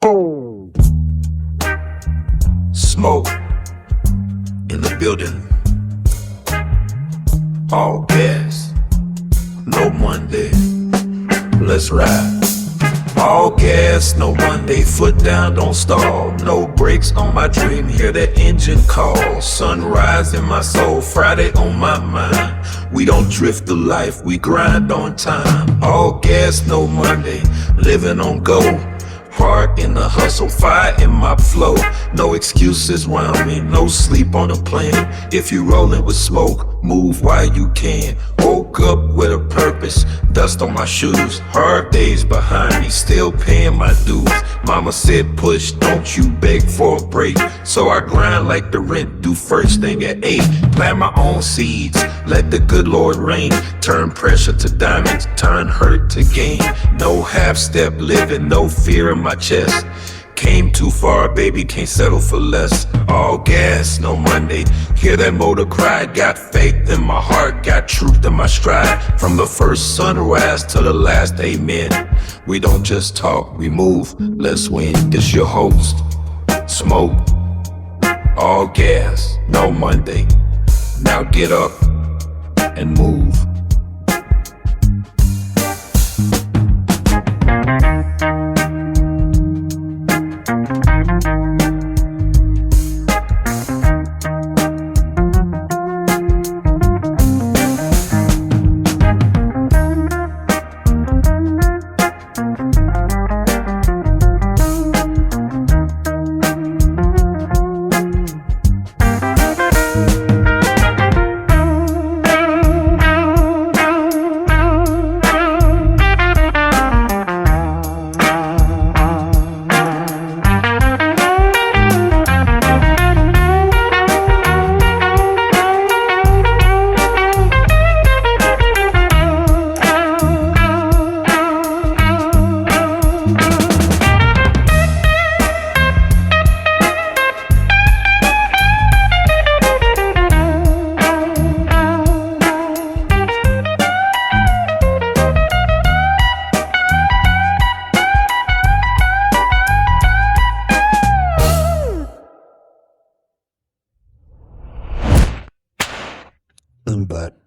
Boom. Smoke in the building. All gas, no Monday. Let's ride. All gas, no Monday. Foot down, don't stall. No brakes on my dream. Hear that engine call. Sunrise in my soul. Friday on my mind. We don't drift the life, we grind on time. All gas, no Monday. Living on go. Heart in the hustle, fire in my flow. No excuses round me, no sleep on the plane. If you rollin' with smoke, move while you can. Woke up with a purpose, dust on my shoes. Hard days behind me, still paying my dues. Mama said push, don't you beg for a break. So I grind like the rent, do first thing at 8. Plant my own seeds, let the good Lord reign. Turn pressure to diamonds, turn hurt to gain. No half-step living, no fear in my chest. Came too far, baby, can't settle for less. All gas, no Monday. Hear that motor cry. Got faith in my heart, got truth in my stride. From the first sunrise to the last amen. We don't just talk, we move. Let's win. It's your host, Smoke. All gas, no Monday. Now get up and move. But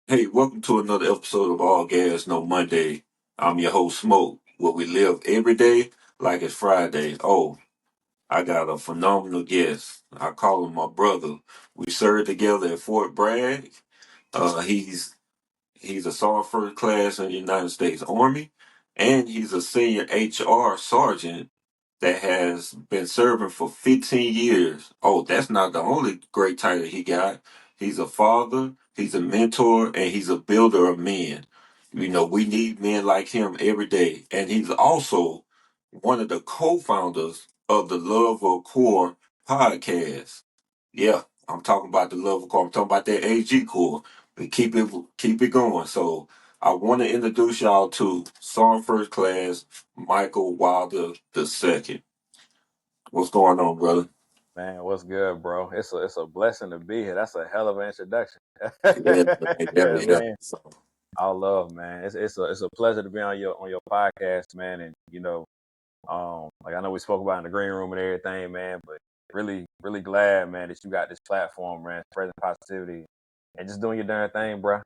hey, welcome to another episode of All Gas No Monday. I'm your host Smoke, where we live every day like it's Friday. Oh, I got a phenomenal guest. I call him my brother. We served together at Fort Bragg. He's a sergeant first class in the United States Army, and he's a senior HR sergeant that has been serving for 15 years. Oh, that's not the only great title he got. He's a father, he's a mentor, and he's a builder of men. You know, we need men like him every day. And he's also one of the co-founders of the Love of Core podcast. Yeah, I'm talking about the Love of Core. I'm talking about that AG Core. And keep it going. So I want to introduce y'all to Sergeant First Class Michael Wilder II. What's going on, brother? Man, what's good, bro? It's a blessing to be here. That's a hell of an introduction. Yeah, man, yeah, Yeah, yeah. man. So, All love, man. It's a pleasure to be on your podcast, man. And like I know we spoke about in the green room and everything, man. But really glad, man, that you got this platform, man, spreading positivity and just doing your darn thing, bro.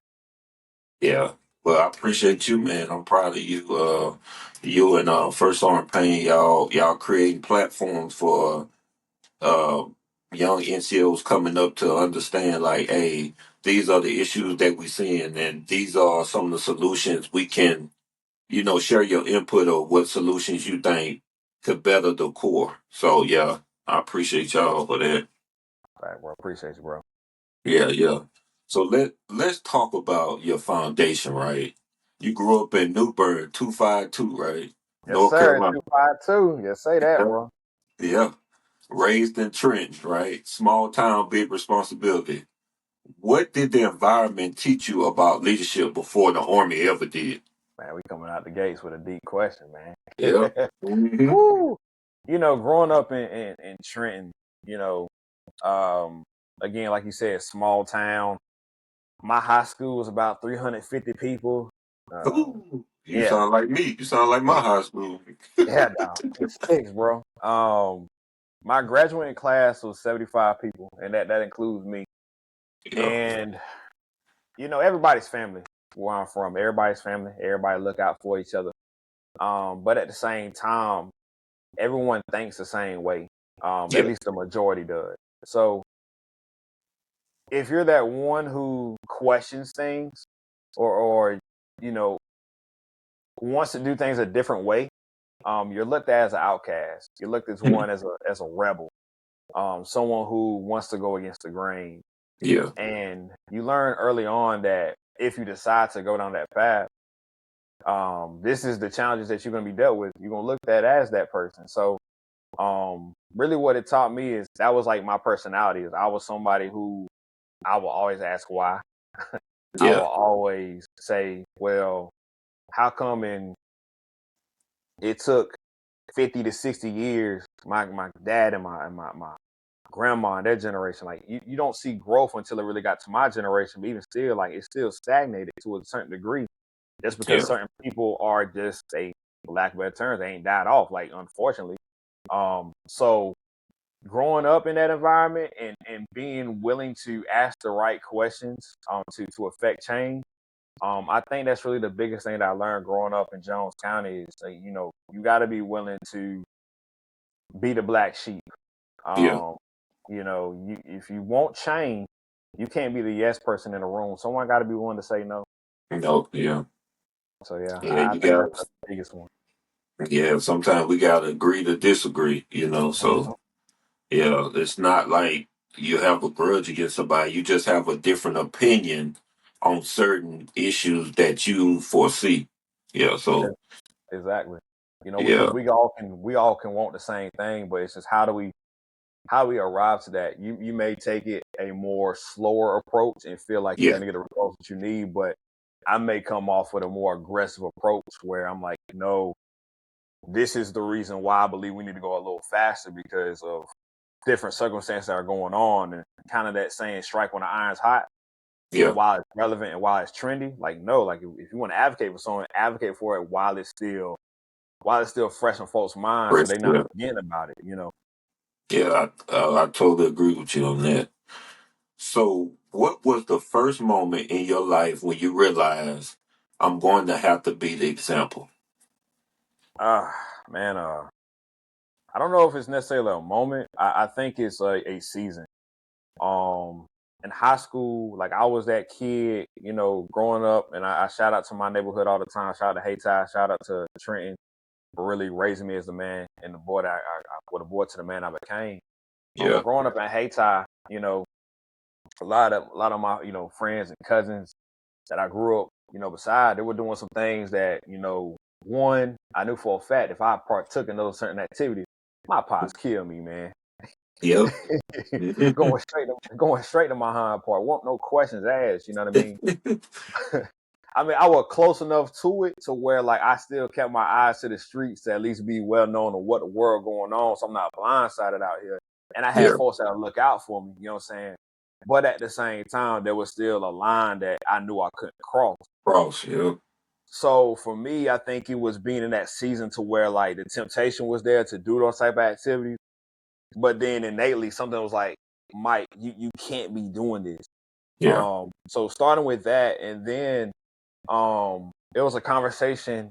yeah. Well, I appreciate you, man. I'm proud of you. You and First Arm Pain, y'all creating platforms for uh young NCOs coming up to understand, like, hey, these are the issues that we seeing, and these are some of the solutions we can, share your input of what solutions you think could better the core. So yeah, I appreciate y'all for that. All right, bro. Appreciate you, bro. Yeah, yeah. So let's talk about your foundation, right? You grew up in New Bern, 252, right? Yes, North sir. Carolina. 252. Yes, say that, Yeah. bro. Yeah. Raised in Trenton, right? Small town, big responsibility. What did the environment teach you about leadership before the Army ever did? Man, we coming out the gates with a deep question, man. Yeah. Hmm. Woo! Growing up in Trenton, you know. Again, like you said, small town. My high school was about 350 people. Ooh, you Yeah, sound like me. You sound like my high school. yeah, dog. It's six, bro. My graduating class was 75 people, and that includes me. Yeah, And everybody's family where I'm from. Everybody's family. Everybody look out for each other. But at the same time, everyone thinks the same way. At yeah, least the majority does. So if you're that one who questions things or you know wants to do things a different way, you're looked at as an outcast. You're looked as mhm, one as a rebel, someone who wants to go against the grain. yeah, And you learn early on that if you decide to go down that path, this is the challenges that you're going to be dealt with. You're going to look at as that person. So, really, what it taught me is that was like my personality. Is I was somebody who I will always ask why. I will yeah, always say, well, how come it took 50 to 60 years, my dad and my grandma and their generation, like you don't see growth until it really got to my generation, but even still, like it's still stagnated to a certain degree just because yeah, certain people are just for lack of better terms, they ain't died off, like unfortunately. So growing up in that environment and being willing to ask the right questions to affect change. I think that's really the biggest thing that I learned growing up in Jones County is, you got to be willing to be the black sheep. yeah. Um, if you want change, you can't be the yes person in the room. Someone got to be willing to say no. No, yeah, So yeah, yeah. I You think that's got, the biggest one. yeah. Sometimes we gotta agree to disagree. Mhm. So yeah, it's not like you have a grudge against somebody. You just have a different opinion on certain issues that you foresee. Yeah. So Exactly. Because yeah, we all can want the same thing, but it's just how we arrive to that. You may take it a more slower approach and feel like you're yeah, gonna get the results that you need, but I may come off with a more aggressive approach where I'm like, no, this is the reason why I believe we need to go a little faster because of different circumstances that are going on, and kind of that saying strike when the iron's hot. yeah. While it's relevant and while it's trendy, like no, like if you want to advocate for someone, advocate for it while it's still fresh in folks' minds, so Chris, they're not yeah, forgetting about it. yeah. I totally agree with you on that. So, what was the first moment in your life when you realized I'm going to have to be the example? Man, I don't know if it's necessarily a moment. I think it's a season. Um, in high school, like I was that kid, growing up, and I shout out to my neighborhood all the time. Shout out to Hayti, shout out to Trenton for really raising me as the man and the boy the boy to the man I became. But Yeah, growing up in Hayti, a lot of my friends and cousins that I grew up, beside, they were doing some things that one I knew for a fact if I partook in those certain activities, my pops kill me, man. yep, going straight to my hind part. Want no questions asked. You know what I mean? I mean, I was close enough to it to where like I still kept my eyes to the streets to at least be well known of what the world going on, so I'm not blindsided out here. And I had yeah. folks that would look out for me. You know what I'm saying? But at the same time, there was still a line that I knew I couldn't cross. Cross, yep, So for me, I think it was being in that season to where like the temptation was there to do those type of activities, but then innately something was like, Mike, you can't be doing this. yeah, So starting with that, and then it was a conversation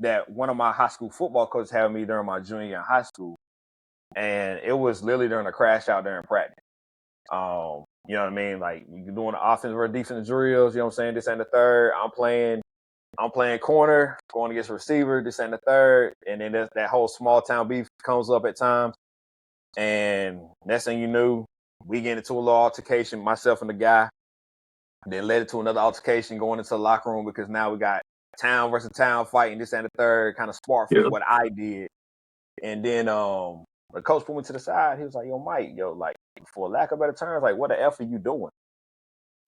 that one of my high school football coaches had with me during my junior year in high school, and it was literally during a crash out during practice. You know what I mean? Like you're doing the offensive or defensive drills. You know what I'm saying? This and the third. I'm playing corner, going against a receiver. This and the third, and then that whole small town beef comes up at times. And next thing you knew, we get into a little altercation, myself and the guy. Then led it to another altercation going into the locker room because now we got town versus town fighting, this and the third, kind of sparked from yeah, what I did. And then the coach put me to the side. He was like, yo, Mike, like, for lack of better terms, like, what the F are you doing?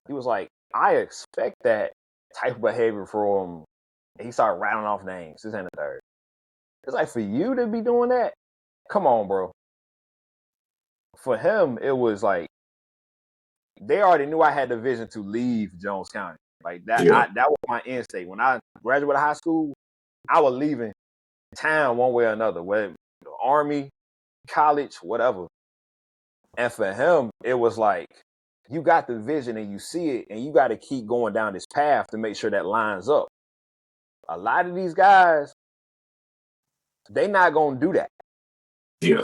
He was like, I expect that type of behavior from, he started rattling off names, this and the third. It's like, for you to be doing that? Come on, bro. for him, it was like they already knew I had the vision to leave Jones County. Like that, Yeah. that was my end state. When I graduated high school, I was leaving town one way or another, whether the army, college, whatever. And for him, it was like you got the vision and you see it, and you got to keep going down this path to make sure that lines up. A lot of these guys, they not gonna do that. Yeah.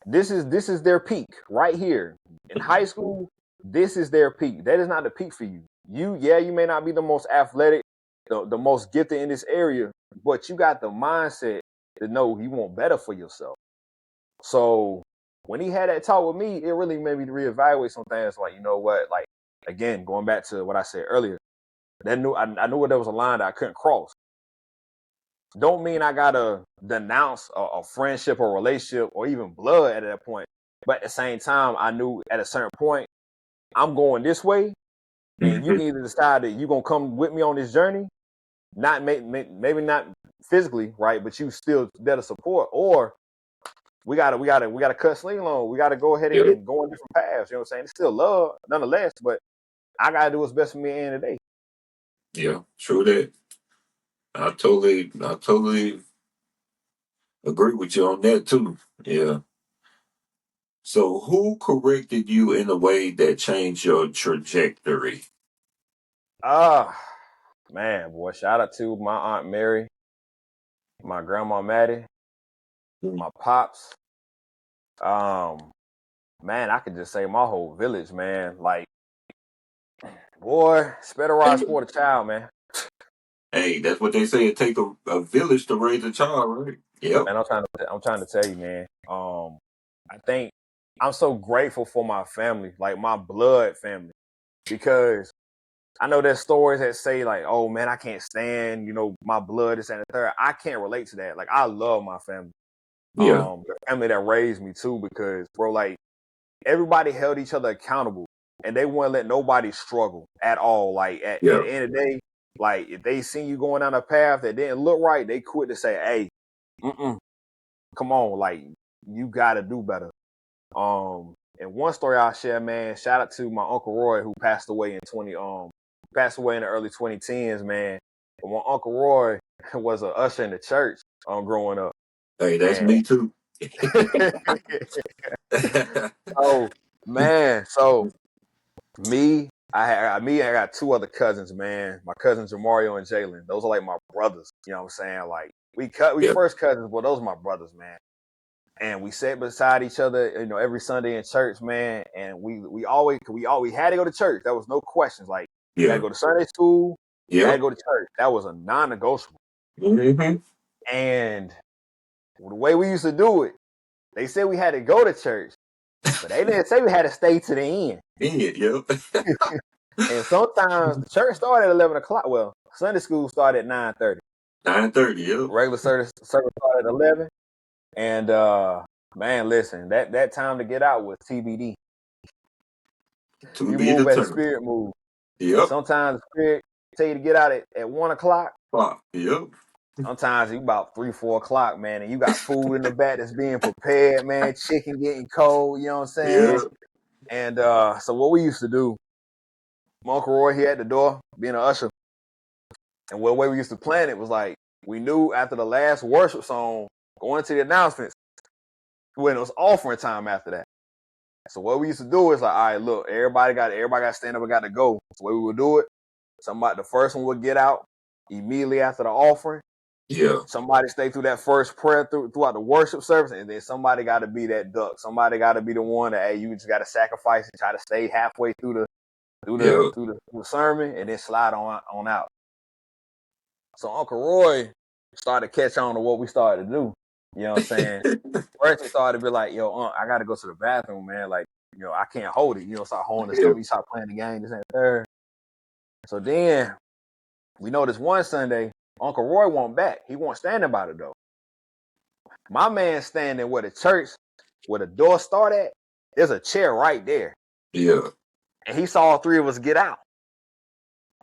This is their peak right here in high school. This is their peak. That is not the peak for you. You may not be the most athletic, the most gifted in this area, but you got the mindset to know you want better for yourself. So when he had that talk with me, it really made me reevaluate some things. Like, you know what? Like, again, going back to what I said earlier, I knew there was a line that I couldn't cross. Don't mean I gotta denounce a friendship or relationship or even blood at that point. But at the same time, I knew at a certain point, I'm going this way, and you Hmm. can either decide that you're gonna come with me on this journey, not maybe not physically, right, but you still there to support, or we gotta cut sling long. We gotta go ahead Yeah. and go on different paths. You know what I'm saying? It's still love, nonetheless, but I gotta do what's best for me at the end of the day. Yeah. True that. I totally agree with you on that too. Yeah. So who corrected you in a way that changed your trajectory? Ah, man, boy, shout out to my Aunt Mary, my grandma Maddie, my pops. Um, man, I could just say my whole village, man. Like, boy, spare rod sport a child, man. Hey, that's what they say. It take a village to raise a child, right? Yep. Man, I'm trying to tell you, man. I think I'm so grateful for my family, like my blood family, because I know there's stories that say like, oh man, I can't stand, my blood is and the third. I can't relate to that. Like, I love my family. Yeah. The family that raised me too, because bro, like everybody held each other accountable and they wouldn't let nobody struggle at all. Like at Yeah. the end of the day, like if they seen you going down a path that didn't look right, they quit to say, hey, come on, like you gotta do better. And one story I'll share, man, shout out to my Uncle Roy who passed away passed away in the early 2010s, man. And my Uncle Roy was an usher in the church growing up. Hey, that's And me too. oh man, so I got two other cousins, man. My cousins are Mario and Jalen. Those are like my brothers. You know what I'm saying? Like we Yeah. first cousins, but those are my brothers, man. And we sat beside each other, every Sunday in church, man. And we had to go to church. There was no questions. Like you got to Yeah. go to Sunday school, you got to Yep. go to church. That was a non-negotiable. Mm-hmm. And the way we used to do it, they said we had to go to church, but they didn't say we had to stay to the end. Yep. And sometimes the church started at 11 o'clock. Well, Sunday school started at 9:30. 9:30. Yep. Regular service started at 11. And man, listen, that time to get out was TBD. To You be move as the determined. spirit moves. And Yep. sometimes the spirit tell you to get out at 1 o'clock. Clock. Yep. Sometimes you about 3, 4 o'clock, man, and you got food in the back that's being prepared, man. Chicken getting cold, you know what I'm saying? Yep. And so what we used to do, my Uncle Roy here at the door, being an usher, and the way we used to plan it was like we knew after the last worship song, going to the announcements, when it was offering time after that. So what we used to do is like, all right, look, everybody got to stand up and got to go. So the way we would do it, the first one would get out immediately after the offering. Yeah. Somebody stay through that first prayer throughout the worship service, and then somebody got to be that duck. Somebody got to be the one that, hey, you just got to sacrifice and try to stay halfway through Yeah. the sermon, and then slide on out. So Uncle Roy started to catch on to what we started to do. You know what I'm saying? First, he started to be like, yo, I got to go to the bathroom, man. Like, I can't hold it. Start holding the Yeah. stomach. You start playing the game, this and third. So then we noticed one Sunday, Uncle Roy went back. He wasn't standing by the door. My man standing where the door started at, there's a chair right there. Yeah. And he saw all three of us get out.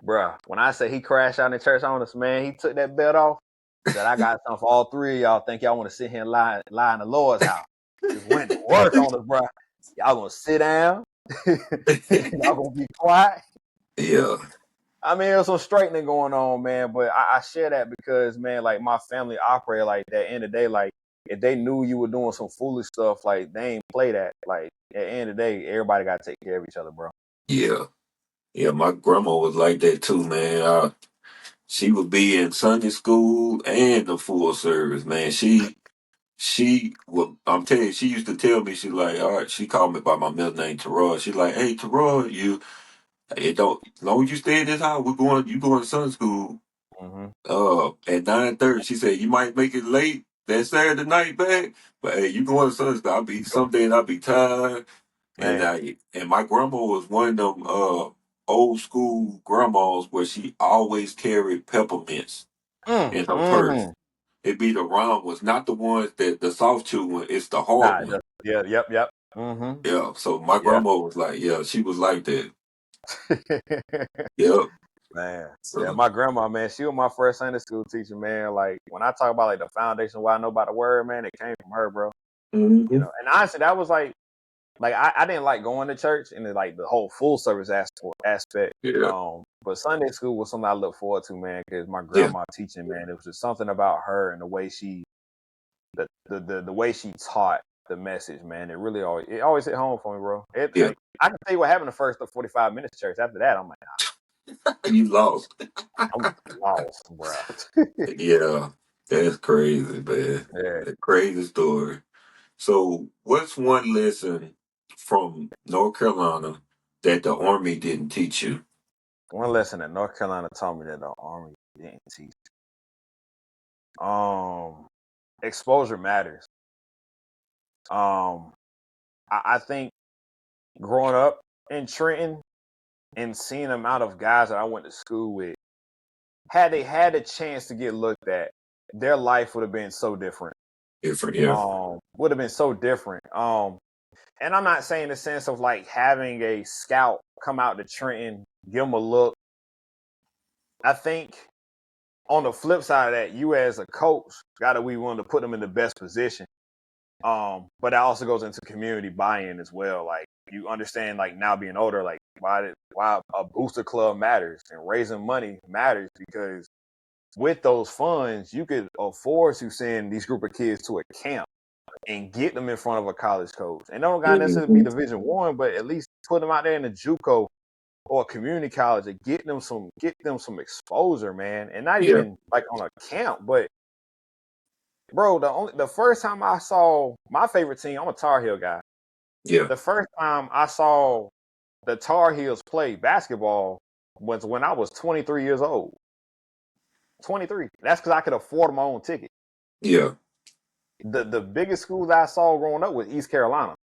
Bruh, when I say he crashed out in church on us, man, he took that belt off. Said, I got something for all three of y'all. Think y'all want to sit here and lie in the Lord's house. Just went to work on us, bruh. Y'all gonna sit down. Y'all gonna be quiet. Yeah. I mean, there's some straightening going on, man. But I share that because, man, like my family operate like that. In the day, like if they knew you were doing some foolish stuff, like they ain't play that. Like at the end of the day, everybody got to take care of each other, bro. Yeah. Yeah. My grandma was like that too, man. She would be in Sunday school and the full service, man. She would, I'm telling you, she used to tell me, she like, all right, she called me by my middle name, Terrell. She like, hey, Terrell, it don't, as long as you stay in this house, you going to Sunday school. Mm-hmm. At 9:30, she said, you might make it late that Saturday night back, but hey, you going to Sunday school. Some days I'll be tired. Man. And my grandma was one of them, old school grandmas where she always carried peppermints in her purse. Mm-hmm. It'd be the round ones, not the ones that the soft chew one. It's the hard Nah, one. yeah, yep. Mm-hmm. Yeah. So my Yeah. grandma was like, yeah, she was like that. Yep. Man. Yeah, So. my grandma, man, she was my first Sunday school teacher, man. Like when I talk about like the foundation why I know about the word, man, it came from her, bro. You Hmm. know, and honestly, that was like I didn't like going to church and like the whole full service aspect. Yeah. But Sunday school was something I look forward to, man, because my Yeah. grandma teaching, man, it was just something about her and the way she the way she taught the message, man. It always hit home for me, bro. Yeah. I can tell you what happened the first 45 minutes church. After that, I'm like, You lost. I'm lost, bro. Yeah. That's crazy, man. Yeah. A crazy story. So, what's one lesson from North Carolina that the Army didn't teach you? One lesson that North Carolina taught me that the Army didn't teach. Exposure matters. Um, I think growing up in Trenton and seeing the amount of guys that I went to school with, had they had a chance to get looked at, their life would have been so different. Different, yeah. Would have been so different. And I'm not saying in the sense of like having a scout come out to Trenton, give them a look. I think on the flip side of that, you as a coach got to be willing to put them in the best position. But that also goes into community buy-in as well. Like you understand, like now being older, like why a booster club matters and raising money matters because with those funds, you could afford to send these group of kids to a camp and get them in front of a college coach. And they don't got necessarily be Hmm. Division 1, but at least put them out there in a JUCO or a community college and get them some exposure, man. And not Yeah. even like on a camp, but bro, the first time I saw my favorite team, I'm a Tar Heel guy. Yeah. The first time I saw the Tar Heels play basketball was when I was 23 years old. 23. That's because I could afford my own ticket. Yeah. The biggest schools I saw growing up was East Carolina.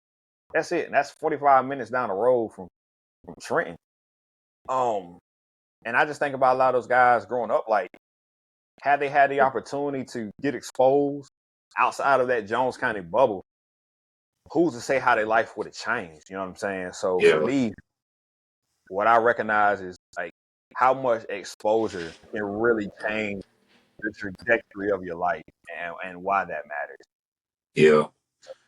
That's it. And that's 45 minutes down the road from Trenton. Um, and I just think about a lot of those guys growing up, like, had they had the opportunity to get exposed outside of that Jones County bubble, who's to say how their life would have changed? You know what I'm saying? So for Yeah. me, what I recognize is like how much exposure can really change the trajectory of your life and why that matters. Yeah.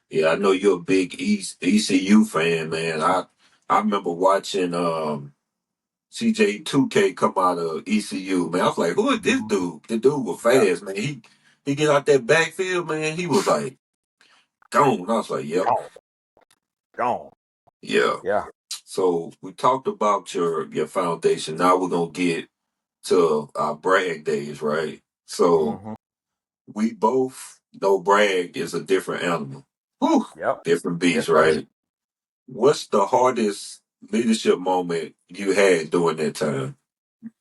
Yeah. I know you're a big ECU fan, man. I remember watching CJ2K come out of ECU, man. I was like, who is this Mm-hmm. dude? The dude was Yep. fast, man. He get out that backfield, man. He was like gone. I was like, yep, Gone. Gone. yeah. Yeah. So we talked about your foundation. Now we're gonna get to our brag days, right? So Mm-hmm. we both know brag is a different animal. Whew, Yep. different Yes, beast, sir. right? What's the hardest leadership moment you had during that time?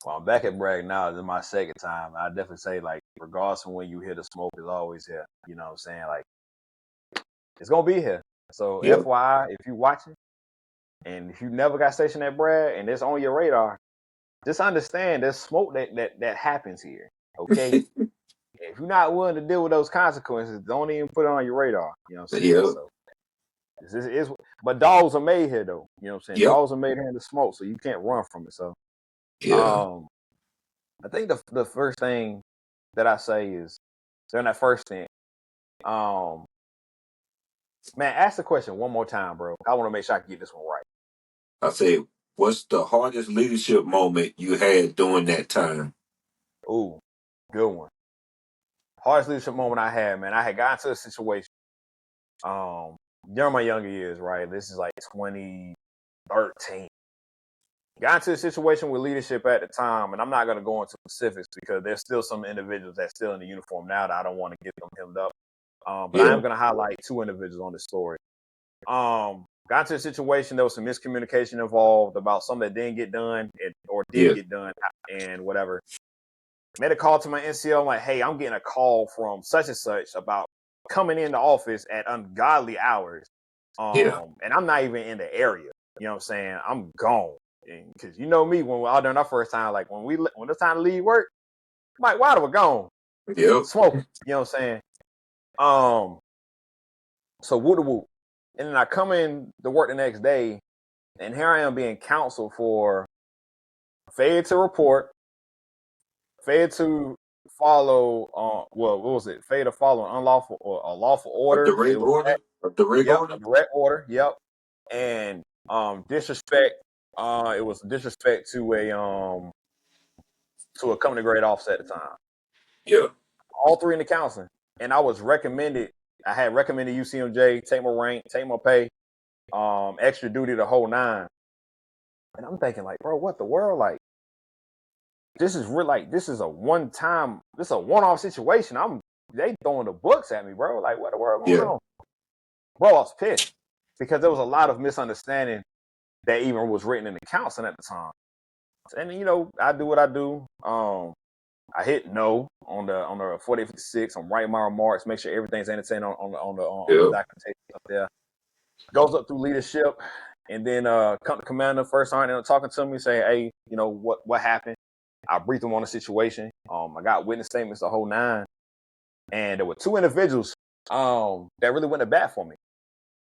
Well, I'm back at Bragg now. This is my second time. I definitely say, like, regardless of when you hear the smoke is always here. You know what I'm saying? Like, it's gonna be here. So Yep. FYI, if you watching and if you never got stationed at Bragg and it's on your radar, just understand there's smoke that happens here. Okay? If you're not willing to deal with those consequences, don't even put it on your radar. You know what I'm saying? Yep. So this is but dogs are made here though. You know what I'm saying? Yep. Dogs are made here in the smoke, so you can't run from it. So Yeah. um I think the first thing that I say is during that first stint, um, Man, ask the question one more time, bro. I want to make sure I can get this one right. I said, what's the hardest leadership moment you had during that time? Ooh, good one. Hardest leadership moment I had, man. I had gotten to a situation during my younger years, right? This is like 2013. Got into a situation with leadership at the time, and I'm not going to go into specifics because there's still some individuals that's still in the uniform now that I don't want to get them hemmed up. But I Yeah, am going to highlight two individuals on this story. Got into a situation, there was some miscommunication involved about something that didn't get done or did yeah, get done and whatever. Made a call to my NCO. I'm like, hey, I'm getting a call from such and such about coming in the office at ungodly hours. yeah, And I'm not even in the area. You know what I'm saying? I'm gone. Because you know me, when we're out there on our first time, like when it's time to leave work, I'm like, why are we gone? yep, Smoking. You know what I'm saying? So woo woo. And then I come in to work the next day, and here I am being counseled for failure to report, failure to follow what was it? Failure to follow an unlawful or a lawful a order. It direct was that. order, a direct Yep, a order. direct order. Yep. And disrespect. It was disrespect to a company grade officer at the time. Yeah, All three in the counseling. And I was recommended, I had recommended UCMJ, take my rank, take my pay, extra duty, the whole nine. And I'm thinking, like, bro, what the world? Like, this is real, like, this is a one-time, this is a one-off situation. They throwing the books at me, bro. Like, what the world going yeah, on? Bro, I was pissed because there was a lot of misunderstanding that even was written in the counseling at the time. And you know, I do what I do. I hit no on the 4856. I'm writing my remarks, make sure everything's entertained on the yeah, documentation up there. Goes up through leadership, and then come to commander first sergeant talking to me, saying, "Hey, you know what happened?" I briefed him on the situation. I got witness statements, the whole nine, and there were two individuals that really went to bat for me.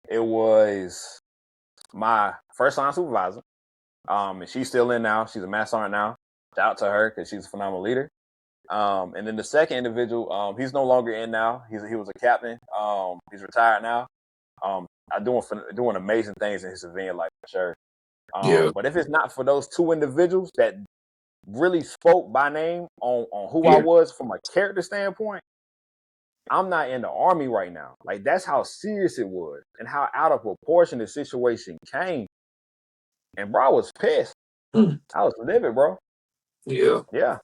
It was my first line supervisor, and she's still in now. She's a master sergeant now. Shout out to her because she's a phenomenal leader. And then the second individual, he's no longer in now. He was a captain. He's retired now. Doing amazing things in his civilian life for sure. yeah, But if it's not for those two individuals that really spoke by name on who I yeah, was from a character standpoint, I'm not in the army right now. Like that's how serious it was and how out of proportion the situation came. And bro, I was pissed. mm, I was livid, bro. yeah, Yeah,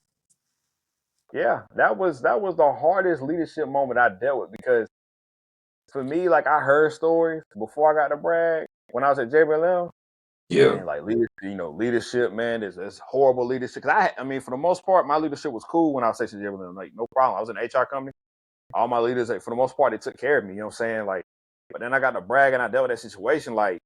yeah. That was the hardest leadership moment I dealt with because for me, like I heard stories before I got to Bragg when I was at JBLM, yeah, and like leadership, man, is horrible leadership. Cause I mean, for the most part, my leadership was cool when I was stationed at JBLM, like no problem. I was in an HR company. All my leaders, like, for the most part, they took care of me. You know what I'm saying? Like, but then I got to Bragg and I dealt with that situation. Like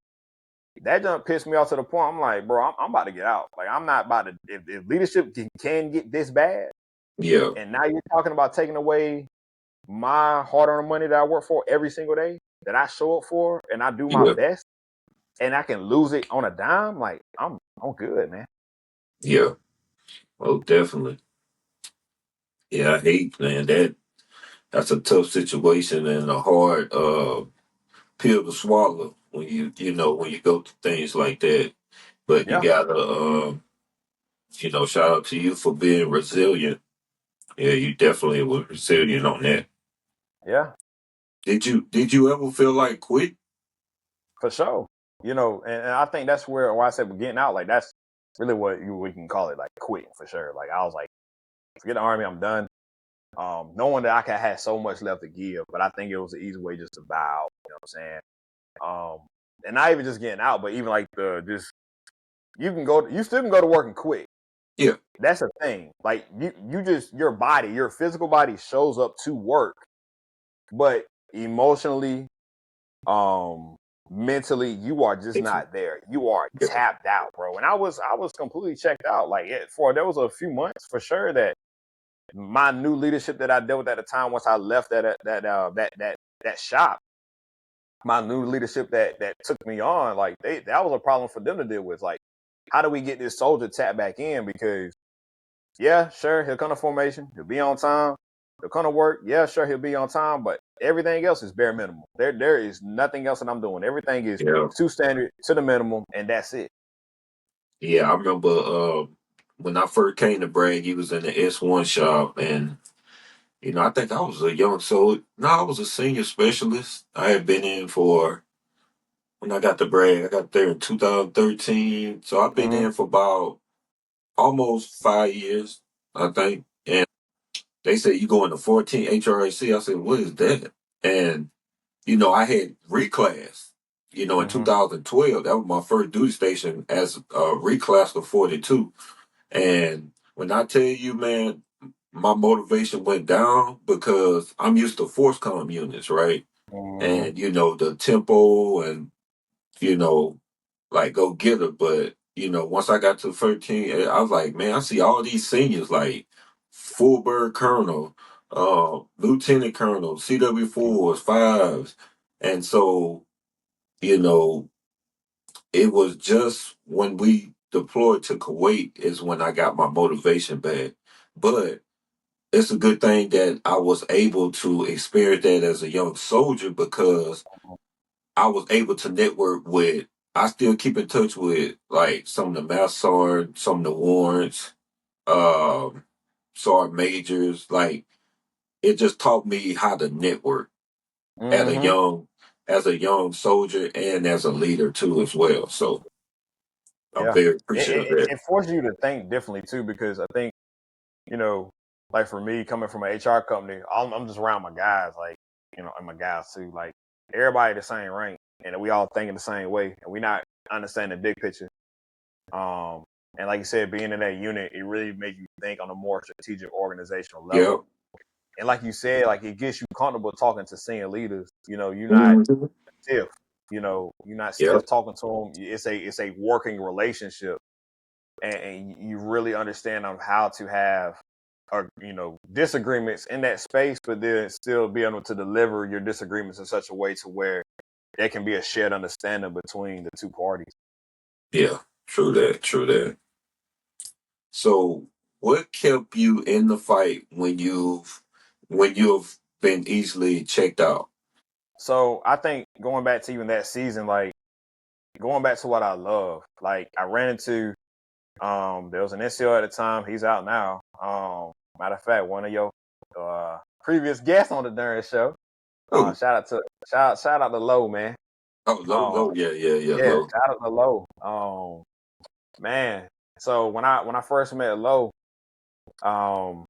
that just pissed me off to the point. I'm like, bro, I'm about to get out. Like I'm not about to. If leadership can get this bad, yeah, and now you're talking about taking away my hard-earned money that I work for every single day, that I show up for, and I do my yeah, best, and I can lose it on a dime, like I'm good, man. yeah. Oh, definitely. Yeah, I hate, man. That's a tough situation and a hard pill to swallow when when you go through things like that. But you Yeah, gotta shout out to you for being resilient. Yeah, you definitely were resilient on that. yeah, Did you ever feel like quit? for sure. You know, and I think that's where I said we're getting out. Like that's really what we can call it, like quitting for sure. Like I was like, forget the army, I'm done. Knowing that I can have so much left to give, but I think it was an easy way just to bow. You know what I'm saying? And not even just getting out, but even like the just you still can go to work and quit. Yeah, That's the thing. Like you just your body, your physical body shows up to work, but emotionally, mentally, you are just yeah, not there. You are tapped out, bro. And I was completely checked out. Like there was a few months for sure that my new leadership that I dealt with at the time, once I left that shop, my new leadership that took me on, like that was a problem for them to deal with. Like, how do we get this soldier tapped back in? Because yeah, sure, he'll come to formation, he'll be on time, the kind of work, yeah, sure, he'll be on time, but everything else is bare minimum. There is nothing else that I'm doing. Everything is Yeah. to standard, to the minimum, and that's it. Yeah, I remember when I first came to Bragg, he was in the S1 shop, and I think I was a young so no, I was a senior specialist. I had been in for when I got to Bragg. I got there in 2013, so I've been Mm-hmm. in for about almost 5 years, I think. And they said you going to 14 HRAC. I said, what is that? And I had reclass. In Mm-hmm. 2012, that was my first duty station as a reclass of 42. And when I tell you, man, my motivation went down because I'm used to force comm units, right? Mm-hmm. And the tempo and you know like go get it. But once I got to 13, I was like, man, I see all these seniors like full bird colonel, lieutenant colonel, CW fours, fives, and so you know it was just when we deployed to Kuwait is when I got my motivation back. But it's a good thing that I was able to experience that as a young soldier because I was able to network with. I still keep in touch with like some of the mass sergeant, some of the warrants, um, sergeant majors. Like it just taught me how to network at a Mm-hmm. young, as a young soldier and as a leader too as well. So I'm Yeah, very it, appreciative of it that. it forces you to think differently too, because I think you know, like for me coming from an HR company, I'm just around my guys, like and my guys too, like everybody the same rank, and we all thinking the same way, and we not understanding the big picture. Um, and like you said, being in that unit, it really makes you think on a more strategic organizational Yeah. level. And like you said, like it gets you comfortable talking to senior leaders. You're not Mhm. stiff. You're not Yeah. stiff talking to them. It's a working relationship, and you really understand on how to have disagreements in that space, but then still be able to deliver your disagreements in such a way to where there can be a shared understanding between the two parties. Yeah. True that. True that. So, what kept you in the fight when you've been easily checked out? So I think going back to even that season, like going back to what I love, like I ran into there was an NCO at the time. He's out now. Matter of fact, one of your previous guests on the darn show. Oh, Shout out to Low, man. oh, low, Um, low, yeah, yeah, yeah, yeah, low. shout out to Low. Man. So when I first met Low, um,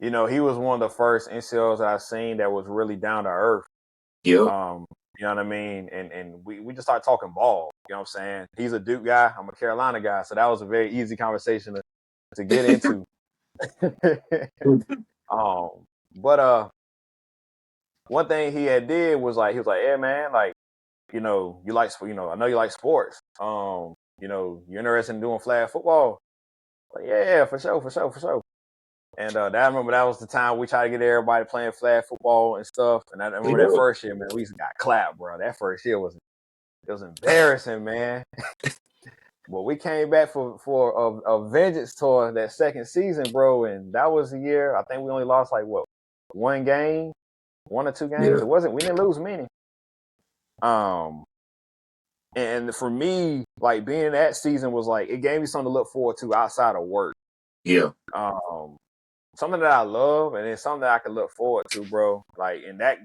he was one of the first NCOs that I seen that was really down to earth. Yep. Um, you know what I mean? And we just started talking ball. You know what I'm saying? He's a Duke guy. I'm a Carolina guy. So that was a very easy conversation to get into. um, but one thing he had did was like he was like, "Yeah, man, like you like I know you like sports. You're interested in doing flag football. Like, yeah, for sure, for sure, for sure." And I remember that was the time we tried to get everybody playing flag football and stuff. And I remember that Yeah. first year, man, we just got clapped, bro. That first year was embarrassing, man. But we came back for a vengeance tour that second season, bro, and that was the year. I think we only lost like what, one game, one or two games. Yeah. It wasn't. We didn't lose many. Um, and for me, like being in that season was like it gave me something to look forward to outside of work. Yeah. Um, Something that I love, and it's something that I can look forward to, bro. Like, and that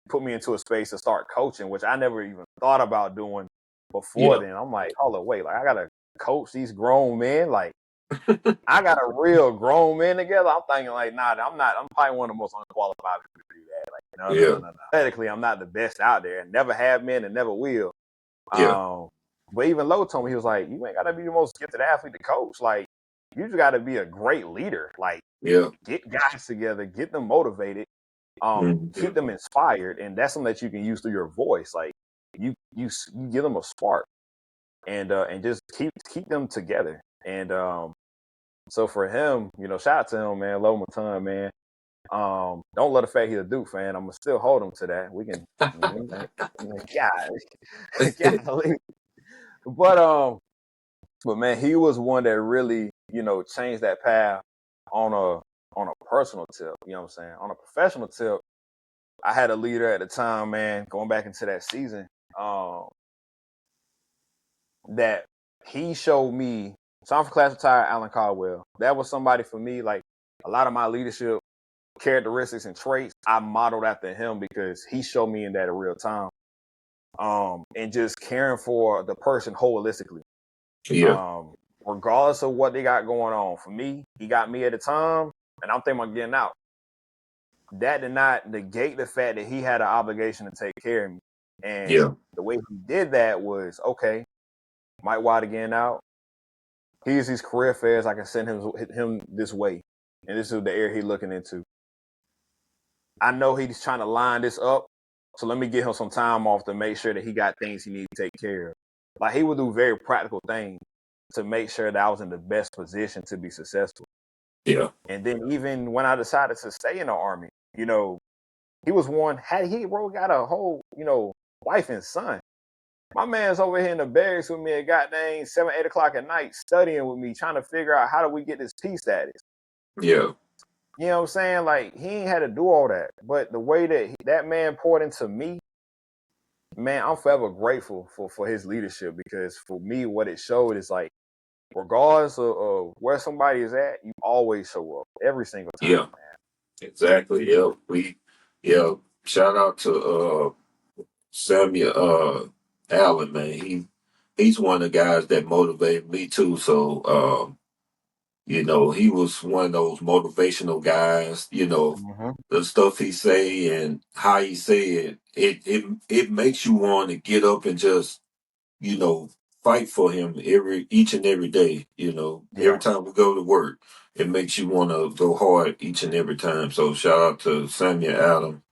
put me into a space to start coaching, which I never even thought about doing before Yeah. then. I'm like, hold on, wait, like I gotta coach these grown men. Like, I got a real grown man together. I'm thinking like, nah, I'm not. I'm probably one of the most unqualified people to do that. Like, no, no, no, Yeah. no, no. Technically, I'm not the best out there, and never have been, and never will. Yeah. Um, but even Lowe told me he was like, you ain't gotta be the most gifted athlete to coach. Like, you just gotta be a great leader. Like, Yeah. get guys together, get them motivated, keep Mhm. them inspired, and that's something that you can use through your voice. Like, you give them a spark, and just keep them together. And so for him, shout out to him, man. Low Matan, man. Don't let the fact he's a Duke fan. I'm gonna still hold him to that. We can, golly. But but man, he was one that really, changed that path on on a personal tip. You know what I'm saying? On a professional tip, I had a leader at the time, man, going back into that season, that he showed me. So I'm from class retired Alan Caldwell. That was somebody for me, like a lot of my leadership characteristics and traits I modeled after him because he showed me in that in real time. And just caring for the person holistically. Yeah. Regardless of what they got going on. For me, he got me at the time, and I'm thinking about getting out. That did not negate the fact that he had an obligation to take care of me. And Yeah. the way he did that was, okay, Mike White again out. Here's his career affairs. I can send him this way. And this is the area he's looking into. I know he's trying to line this up. So let me get him some time off to make sure that he got things he needs to take care of. Like he would do very practical things to make sure that I was in the best position to be successful. Yeah. And then even when I decided to stay in the Army, you know, he was one, he got a whole, you know, wife and son. My man's over here in the barracks with me at goddamn 7, 8 o'clock at night, studying with me, trying to figure out how do we get this peace status. Yeah. You know what I'm saying? Like he ain't had to do all that, but the way that that man poured into me, man, I'm forever grateful for his leadership because for me, what it showed is like, regardless of where somebody is at, you always show up every single time, Yeah. man. Exactly. Yeah. Yeah. Shout out to Samuel Allen, man. He's one of the guys that motivated me too. So you know, he was one of those motivational guys, you know, Mm-hmm. the stuff he say and how he say it makes you want to get up and just, you know, fight for him each and every day, you know. Every Yeah, time we go to work, it makes you want to go hard each and every time. So shout out to Samuel Allen.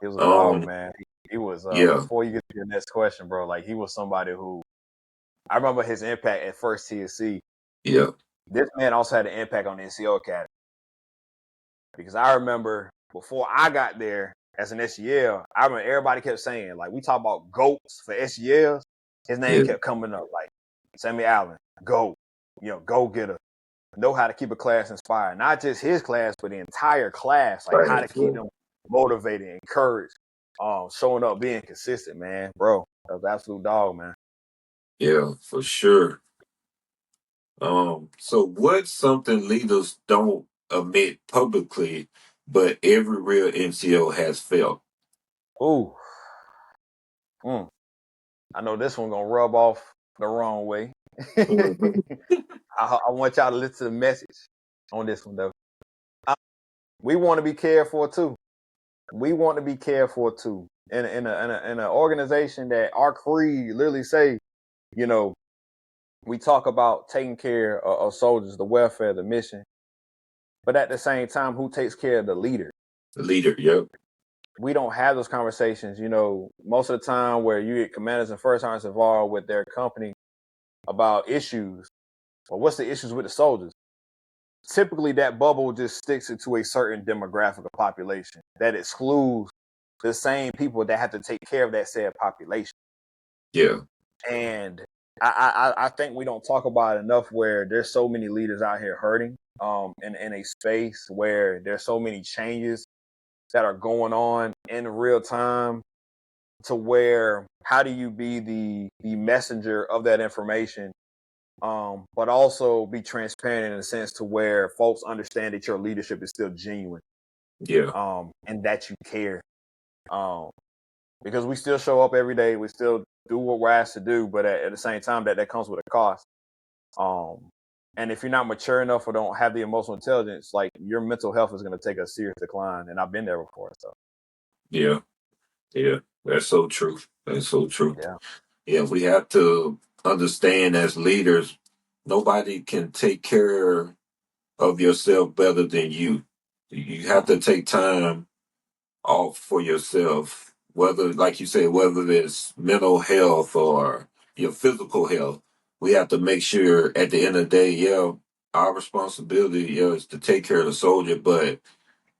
he was a dog, Um, man. He was yeah, before you get to your next question, bro. Like he was somebody who I remember his impact at first TSC. yeah, This man also had an impact on the NCO Academy because I remember before I got there as an SEL, I remember everybody kept saying like we talk about goats for SELs. His name yeah, kept coming up like Sammy Allen, GOAT, you know, go getter, know how to keep a class inspired. Not just his class, but the entire class, like how to right, keep them motivated, encouraged, showing up, being consistent, man. Bro, that was absolute dog, man. yeah, for sure. So what's something leaders don't admit publicly, but every real NCO has felt? Ooh, I know this one gonna rub off the wrong way. Mhm. I want y'all to listen to the message on this one though. Uh, we want to be cared for too. We want to be cared for too. In an organization that our creed literally say, you know, we talk about taking care of soldiers, the welfare, the mission, but at the same time, who takes care of the leader? The leader, yep, We don't have those conversations. You know, most of the time where you get commanders and first sergeants involved with their company about issues, or what's the issues with the soldiers? Typically, that bubble just sticks it to a certain demographic of population that excludes the same people that have to take care of that said population. yeah, And I think we don't talk about it enough where there's so many leaders out here hurting in a space where there's so many changes that are going on in real time to where how do you be the messenger of that information, but also be transparent in a sense to where folks understand that your leadership is still genuine, yeah, and that you care, um, because we still show up every day, we still do what we're asked to do, but at the same time that comes with a cost. Um, and if you're not mature enough or don't have the emotional intelligence, like your mental health is going to take a serious decline. And I've been there before. So yeah, yeah. That's so true. That's so true. yeah. Yeah, we have to understand as leaders, nobody can take care of yourself better than you. You have Mm-mm. to take time off for yourself, whether, like you say, whether it's mental health or your physical health. We have to make sure at the end of the day, yeah, our responsibility, yeah, is to take care of the soldier, but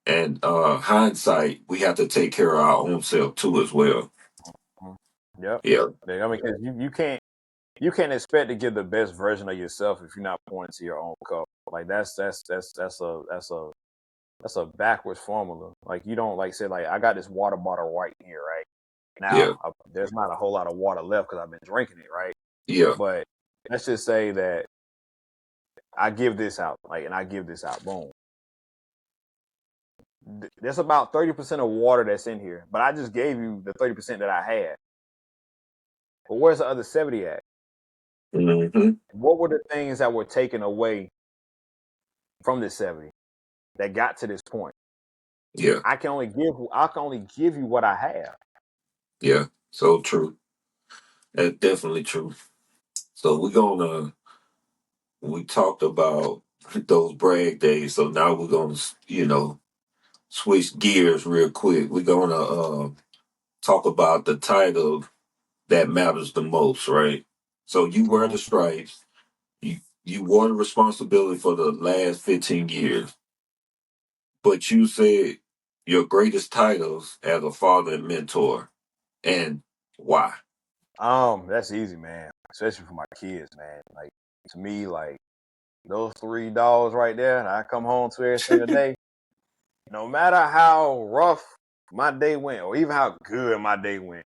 and hindsight, we have to take care of our own self too as well. Mhm. Yep. Yeah, Yeah, I mean, because you can't expect to give the best version of yourself if you're not pouring into your own cup. Like that's a That's a backwards formula. Like you don't like say like I got this water bottle right here, right Yeah, now. There's not a whole lot of water left because I've been drinking it, right? yeah. But let's just say that I give this out, like, and I give this out. Boom. There's about 30% of water that's in here, but I just gave you the 30% that I had. But where's the other 70 at? Hmm. What were the things that were taken away from this 70 that got to this point? Yeah, I can only give you what I have. yeah. So true. That's definitely true. So we talked about those brag days. So now we're gonna, switch gears real quick. We're gonna talk about the title that matters the most, right? So you wear Mm-hmm. the stripes. You wore the responsibility for the last 15 years, but you said your greatest titles as a father and mentor, and why? That's easy, man. Especially for my kids, man. Like to me, like those three dogs right there, and I come home to every single day. No matter how rough my day went, or even how good my day went,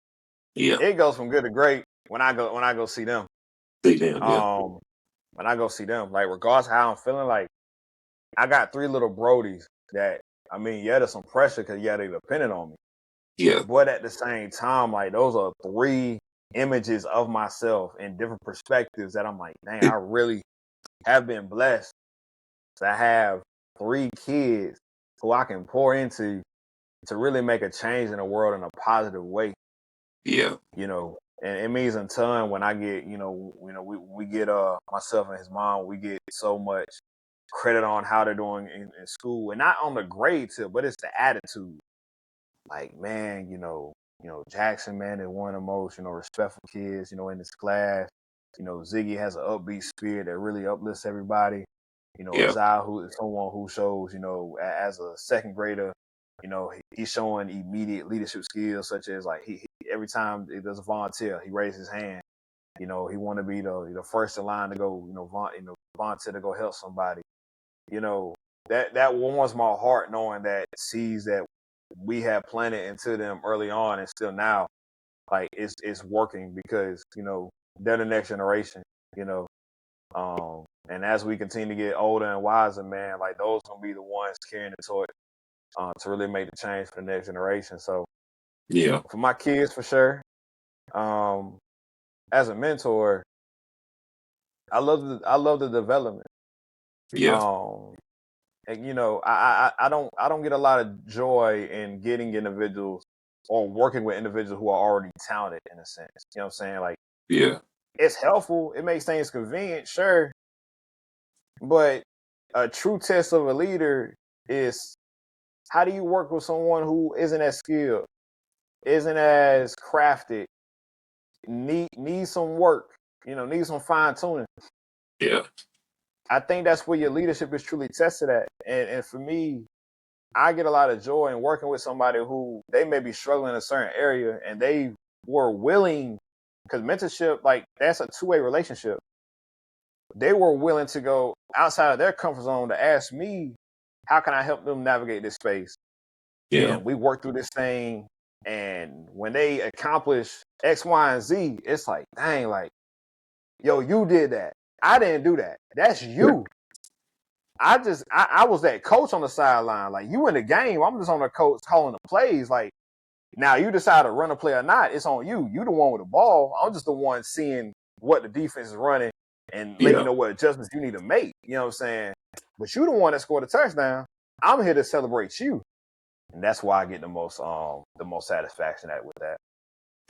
Yeah, it goes from good to great when I go see them. see them. Yeah, Um, when I go see them, like regardless of how I'm feeling, like I got three little Brodies that I mean, yeah, there's some pressure because yeah, they dependent on me. yeah, But at the same time, like those are three images of myself in different perspectives that I'm like, dang, I really have been blessed to have three kids who I can pour into to really make a change in the world in a positive way. yeah, You know, and it means in turn when I get, we get myself and his mom, we get so much credit on how they're doing in school, and not on the grade tip, but it's the attitude. Like, man, Jackson, man, is one of the most, respectful kids, in this class. Ziggy has an upbeat spirit that really uplifts everybody. yeah, Azal, who is someone who shows, as a second grader, he's showing immediate leadership skills, such as like he every time he does a volunteer, he raises his hand. He want to be the first in line to go, volunteer to go help somebody. You know, that warms my heart knowing that seeds that we have planted into them early on and still now, like it's working because, they're the next generation, you know. And as we continue to get older and wiser, man, like those gonna be the ones carrying the torch to really make the change for the next generation. So yeah, for my kids, for sure. Um, as a mentor, I love the development. yeah, Um, and I don't get a lot of joy in getting individuals or working with individuals who are already talented in a sense. You know what I'm saying? Like yeah, it's helpful, it makes things convenient, sure, but a true test of a leader is how do you work with someone who isn't as skilled, isn't as crafted, needs some work, needs some fine tuning. yeah, I think that's where your leadership is truly tested at. And for me, I get a lot of joy in working with somebody who they may be struggling in a certain area and they were willing, because mentorship, like that's a two-way relationship. They were willing to go outside of their comfort zone to ask me, how can I help them navigate this space? yeah, And we work through this thing. And when they accomplish X, Y, and Z, it's like, dang, like, yo, you did that. I didn't do that. That's you. I was that coach on the sideline. Like you in the game. I'm just on the coach calling the plays. Like now you decide to run a play or not, it's on you. You the one with the ball. I'm just the one seeing what the defense is running and letting you yeah. know what adjustments you need to make. You know what I'm saying? But you the one that scored a touchdown. I'm here to celebrate you. And that's why I get the most satisfaction with that.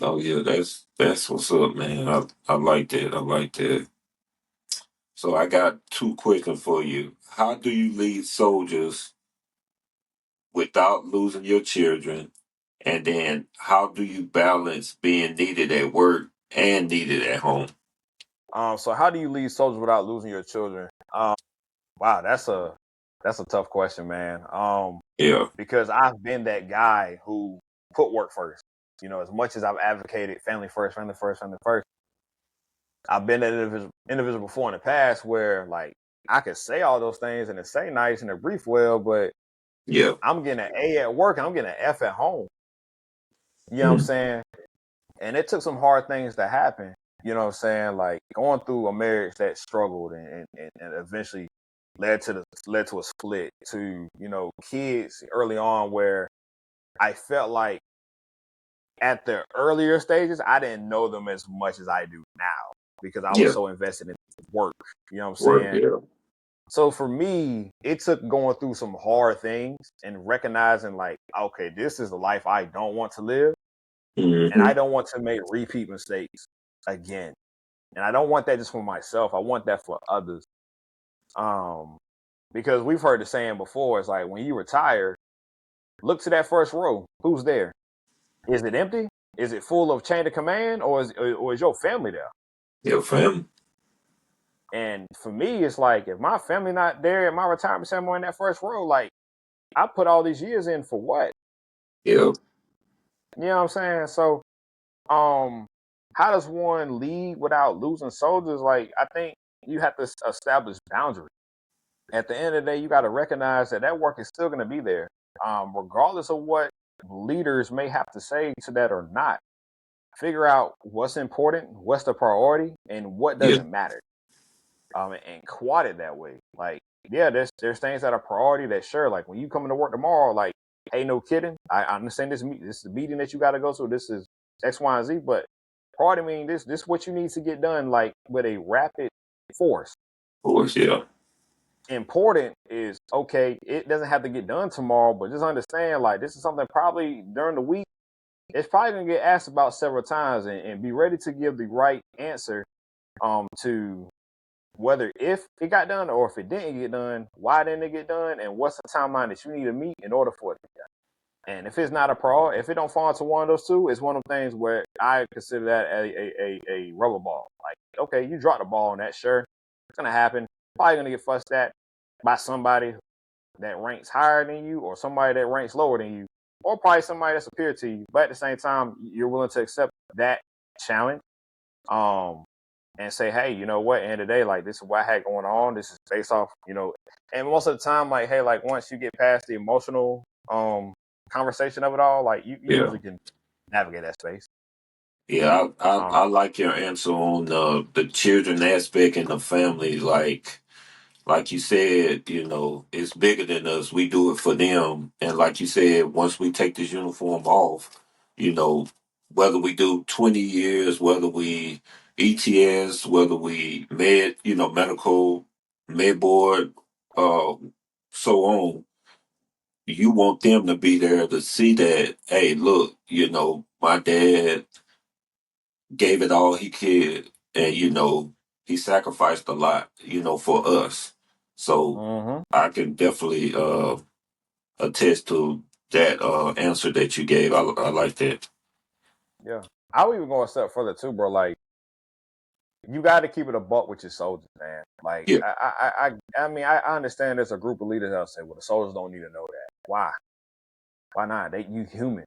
Oh yeah, that's what's up, man. I like that. I like that. So I got two questions for you. How do you lead soldiers without losing your children? And then how do you balance being needed at work and needed at home? So how do you lead soldiers without losing your children? Wow, that's a tough question, man. Yeah, Because I've been that guy who put work first. As much as I've advocated family first, family first, family first, I've been that individual before in the past where like I could say all those things and it say nice and it brief well, but Yeah. I'm getting an A at work and I'm getting an F at home. You know what I'm Mm. saying? And it took some hard things to happen. You know what I'm saying? Like going through a marriage that struggled and eventually led to a split, to, you know, kids early on where I felt like at the earlier stages I didn't know them as much as I do now because I was Yeah. so invested in work. You know what I'm Work. saying? Yeah. So for me, it took going through some hard things and recognizing like, okay, this is the life I don't want to live, and Hmm. I don't want to make repeat mistakes again. And I don't want that just for myself. I want that for others. Um, because we've heard the saying before, it's like when you retire, look to that first row. Who's there? Is it empty? Is it full of chain of command, or is your family there? Yeah, fam. And for me, it's like if my family not there at my retirement ceremony in that first row, like I put all these years in for what? Yeah. You know what I'm saying? So, um, how does one lead without losing soldiers? Like, I think you have to establish boundaries. At the end of the day, you got to recognize that that work is still going to be there, regardless of what leaders may have to say to that or not. Figure out what's important, what's the priority, and what Yeah. doesn't matter. And quad it that way. Like, yeah, there's things that are priority that sure, like when you come into work tomorrow, like, hey, no kidding. I understand this is the meeting that you got to go to. This is X, Y, and Z, but priority mean this is what you need to get done, like with a rapid force. Of course. Yeah. Important is okay. It doesn't have to get done tomorrow, but just understand like this is something probably during the week. It's probably gonna get asked about several times, and be ready to give the right answer to whether if it got done or if it didn't get done, why didn't it get done, and what's the timeline that you need to meet in order for it to get done. And if it's not a priority, if it don't fall into one of those two, it's one of the things where I consider that a rubber ball. Like, okay, you dropped the ball on that, sure, it's gonna happen. Probably gonna get fussed at by somebody that ranks higher than you or somebody that ranks lower than you, or probably somebody that's superior to you. But at the same time, you're willing to accept that challenge. Um, and say, hey, you know what, end of the day, like this is what I had going on. This is based off, and most of the time, like, hey, like once you get past the emotional conversation of it all, like you Yeah. usually can navigate that space. Yeah. I Um, like your answer on the children aspect and the family. Like you said, it's bigger than us. We do it for them. And like you said, once we take this uniform off, you know, whether we do 20 years, whether we ETS, whether we medical, med board, uh, so on, you want them to be there to see that, hey, look, my dad gave it all he could, and he sacrificed a lot, for us. So mhm, I can definitely attest to that answer that you gave. I like that. yeah, I would even go a step further too, bro. Like, you got to keep it a buck with your soldiers, man. Like, Yeah, I mean, I understand there's a group of leaders that say, well, the soldiers don't need to know that. Why? Why not? You human.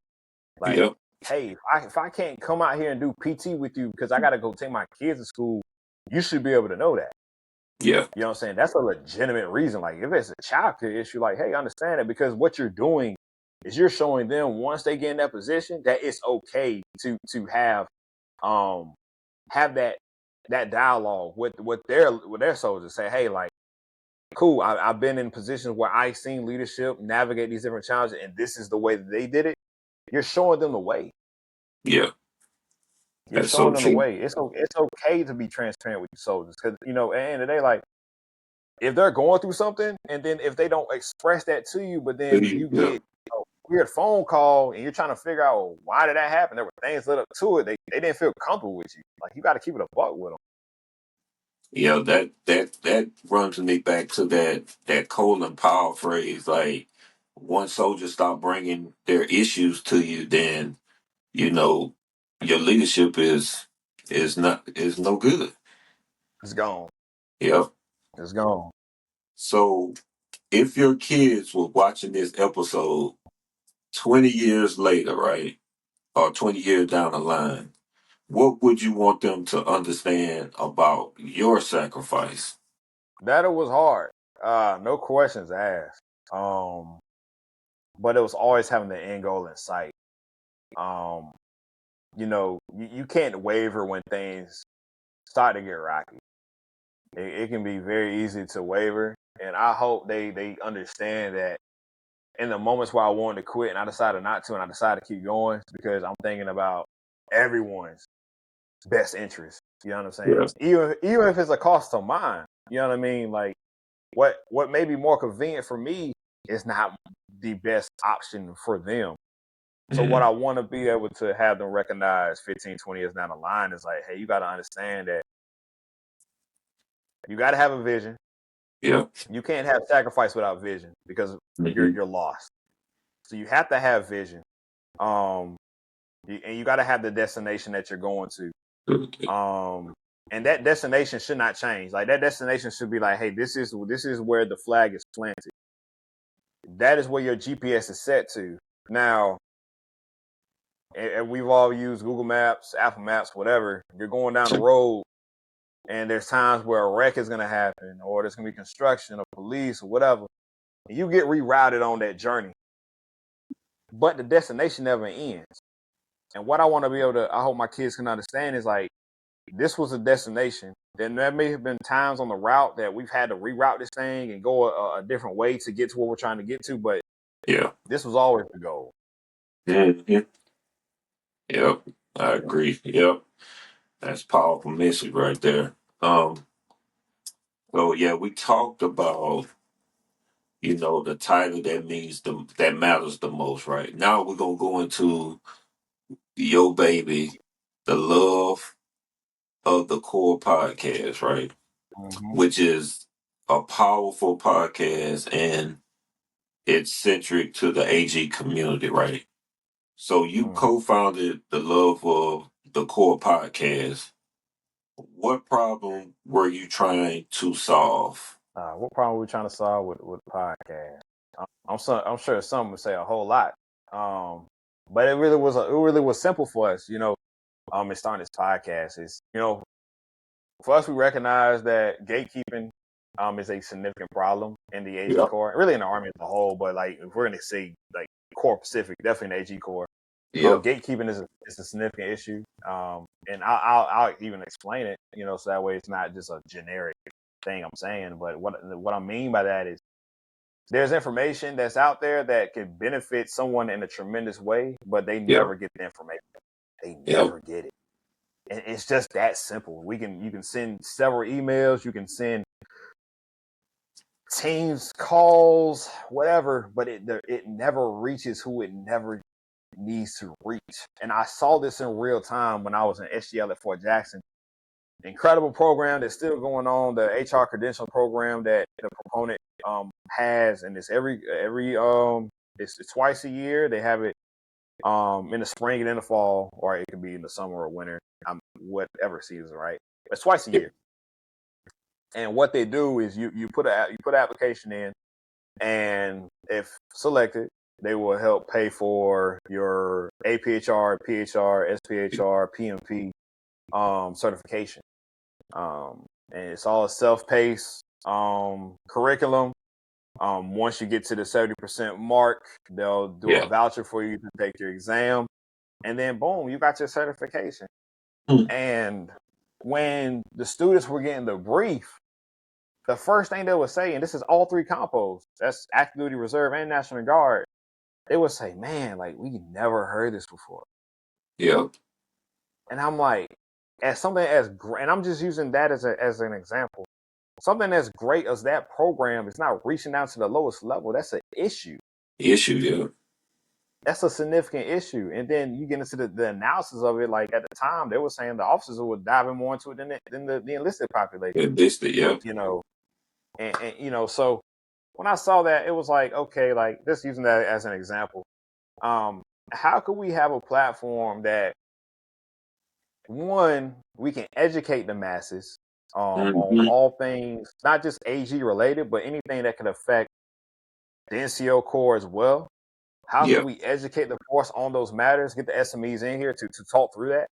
Like, yeah, hey, if I can't come out here and do PT with you because I got to go take my kids to school, you should be able to know that. yeah, You know what I'm saying? That's a legitimate reason. Like, if it's a childcare issue, like, hey, understand it, because what you're doing is you're showing them once they get in that position that it's okay to um have that dialogue with their soldiers. Say, hey, like, cool, I've been in positions where I've seen leadership navigate these different challenges, and this is the way that they did it. You're showing them the way. yeah. You're That's so showing them the true. way. It's okay to be transparent with your soldiers, because at the end of the day, like, if they're going through something, and then if they don't express that to you, but then you Yeah, get a weird phone call and you're trying to figure out, well, why did that happen? There were things led up to it. They didn't feel comfortable with you. Like, you got to keep it a buck with them. yeah. That runs me back to that Colin Powell phrase. Like, once soldiers stop bringing their issues to you, then you know your leadership is no good. It's gone. Yep. It's gone. So if your kids were watching this episode 20 years later, right, or 20 years down the line, what would you want them to understand about your sacrifice? That was hard. No questions asked. Um, but it was always having the end goal in sight. You can't waver when things start to get rocky. It can be very easy to waver, and I hope they understand that in the moments where I wanted to quit and I decided not to, and I decided to keep going because I'm thinking about everyone's best interest. You know what I'm saying? Yeah. Even if it's a cost of mine. You know what I mean? Like what may be more convenient for me is not the best option for them. So what I Mm. want to be able to have them recognize 15, 20 years down the line is like, hey, you got to understand that you got to have a vision. Yeah. You can't have sacrifice without vision because Mm-hmm. you're lost. So you have to have vision. And you got to have the destination that you're going to. And that destination should not change. Like that destination should be like, hey, this is where the flag is planted. That is where your GPS is set to. Now, and we've all used Google Maps, Apple Maps, whatever. You're going down the road, and there's times where a wreck is going to happen, or there's going to be construction, or police, or whatever. And you get rerouted on that journey, but the destination never ends. And what I want to be able to, I hope my kids can understand is like, this was a destination. Then there may have been times on the route that we've had to reroute this thing and go a different way to get to where we're trying to get to, but Yeah. this was always the goal. Mm-hmm. Yep. I Yeah. agree. Yep. That's powerful message right there. So yeah, we talked about, the title that matters the most, right? Now we're gonna go into Yo Baby, the love of the core podcast, right? Mm-hmm. Which is a powerful podcast and it's centric to the AG community, right? So you Mm-hmm. co-founded the love of the core podcast. What problem were you trying to solve? What problem are we trying to solve with the podcast? I'm sure some would say a whole lot. But it really was simple for us, in starting this podcast is, for us, we recognize that gatekeeping is a significant problem in the AG Yep. Corps, really in the Army as a whole. But like, if we're going to say like Corps Pacific, definitely in the AG Corps, Yep. gatekeeping is a significant issue. And I'll even explain it, so that way it's not just a generic thing I'm saying. But what I mean by that is there's information that's out there that could benefit someone in a tremendous way, but they Yep. never get the information. They Yep. never get it. And it's just that simple. You can send several emails, you can send Teams calls, whatever, but it never reaches who it never needs to reach. And I saw this in real time when I was in SGL at Fort Jackson. Incredible program that's still going on. The HR credential program that the proponent has, and it's every it's twice a year. They have it in the spring and in the fall, or it could be in the summer or winter, whatever season, right? It's twice a year. And what they do is you put an application in, and if selected, they will help pay for your APHR, PHR, SPHR, PMP certification. And it's all a self-paced curriculum. Once you get to the 70% mark, they'll do a Yeah. voucher for you to take your exam, and then boom, you got your certification. Hmm. And when the students were getting the brief, the first thing they would say, and this is all three compos, that's active duty, reserve, and National Guard, they would say, man, like, we never heard this before. Yep. And I'm like, as something as great, and I'm just using that as an example. Something as great as that program is not reaching out to the lowest level. That's an issue. Issue. Yeah. That's a significant issue. And then you get into the analysis of it. Like at the time, they were saying the officers were diving more into it than the enlisted population. Yeah. This. Yeah. You know, so when I saw that, it was like, okay, like just using that as an example. How could we have a platform that, one, we can educate the masses on Mm-hmm. all things, not just AG related, but anything that could affect the NCO Corps as well. How can Yeah. we educate the force on those matters, get the SMEs in here to talk through that,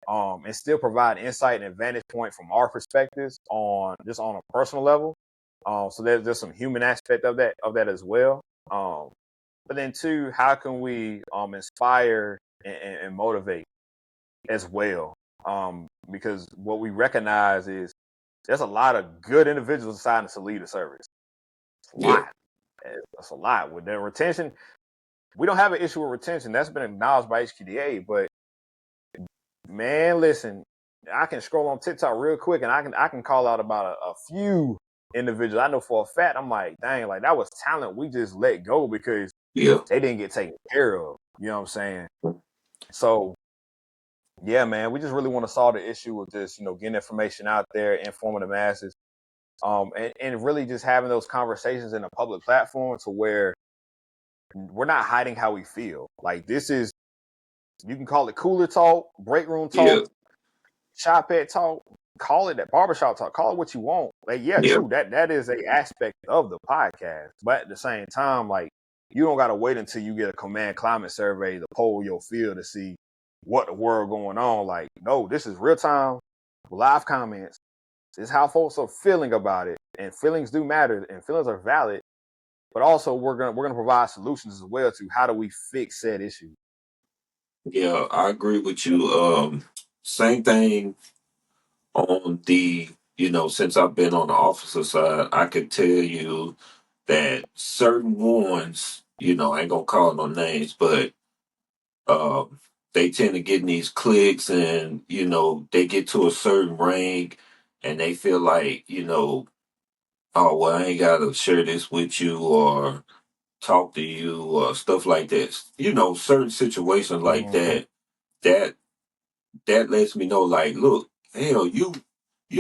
and still provide insight and advantage point from our perspectives on a personal level. So there's some human aspect of that as well. but then two, how can we inspire and motivate as well? Because what we recognize is there's a lot of good individuals deciding to lead the service. It's a Yeah. lot. It's a lot. With the retention, we don't have an issue with retention. That's been acknowledged by HQDA. But man, listen, I can scroll on TikTok real quick and I can call out about a few individuals. I know for a fact, I'm like, dang, like that was talent we just let go because Yeah. they didn't get taken care of. You know what I'm saying? So yeah, man, we just really want to solve the issue with this, getting information out there, informing the masses, and really just having those conversations in a public platform to where we're not hiding how we feel. Like this is, you can call it cooler talk, break room Yeah. talk, shop at talk, call it that barbershop talk, call it what you want. Like, yeah, Yeah. true. That is a aspect of the podcast. But at the same time, like you don't gotta wait until you get a command climate survey to poll your field to see what the world going on. Like, no, this is real time, live comments. This is how folks are feeling about it. And feelings do matter and feelings are valid. But also we're gonna provide solutions as well to how do we fix said issue. Yeah. I agree with you. Same thing on the, since I've been on the officer side, I could tell you that certain ones, I ain't gonna call no names, but they tend to get in these cliques and, they get to a certain rank and they feel like, oh, well, I ain't gotta share this with you or talk to you or stuff like that. Certain situations like Mm-hmm. that that lets me know, like, look, hell, you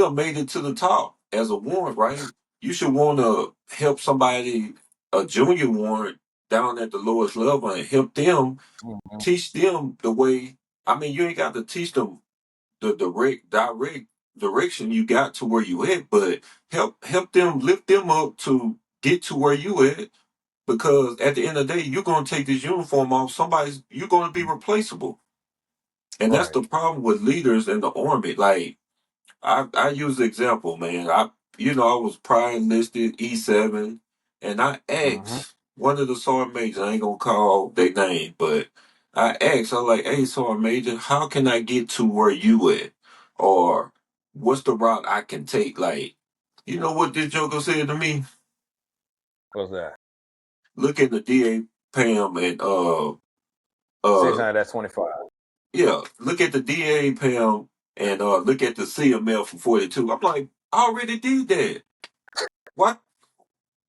have made it to the top as a warrant, right? You should want to help somebody, a junior warrant, down at the lowest level and help them, Mm-hmm. teach them the way. I mean, you ain't got to teach them the direct direction you got to where you at, but help them lift them up to get to where you at. Because at the end of the day, you're gonna take this uniform off. You're gonna be replaceable. And that's Right. the problem with leaders in the army. Like I use the example, man. I was prior enlisted E7, and I Mm-hmm. asked one of the sergeant majors. I ain't gonna call their name, but I asked. I like, hey, sergeant major, how can I get to where you at, or what's the route I can take? Like, you know what this joker said to me? What's that? Look at the DA Pam and Six uh hundred. That's 25. yeah, look at the DA Pam and look at the CML for 42. I'm like, I already did that. What?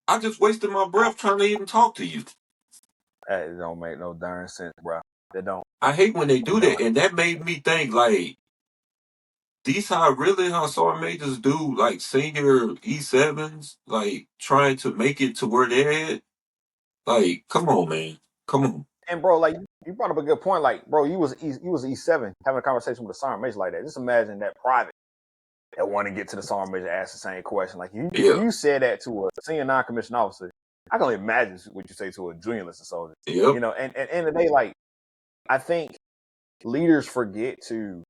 I just wasted my breath trying to even talk to you. That don't make no darn sense, bro. They don't. I hate when they They do don't. that, and that made me think like these how sergeant majors do like senior E7s, like trying to make it to where they're at. Like, come on, man, come on. And bro, like you brought up a good point. Like, bro, you was E7 having a conversation with a sergeant major like that. Just imagine that private that want to get to the sergeant major ask the same question. Like, if Yeah, you said that to a senior non-commissioned officer, I can only imagine what you say to a junior enlisted soldier. yep, And in the day, like I think leaders forget to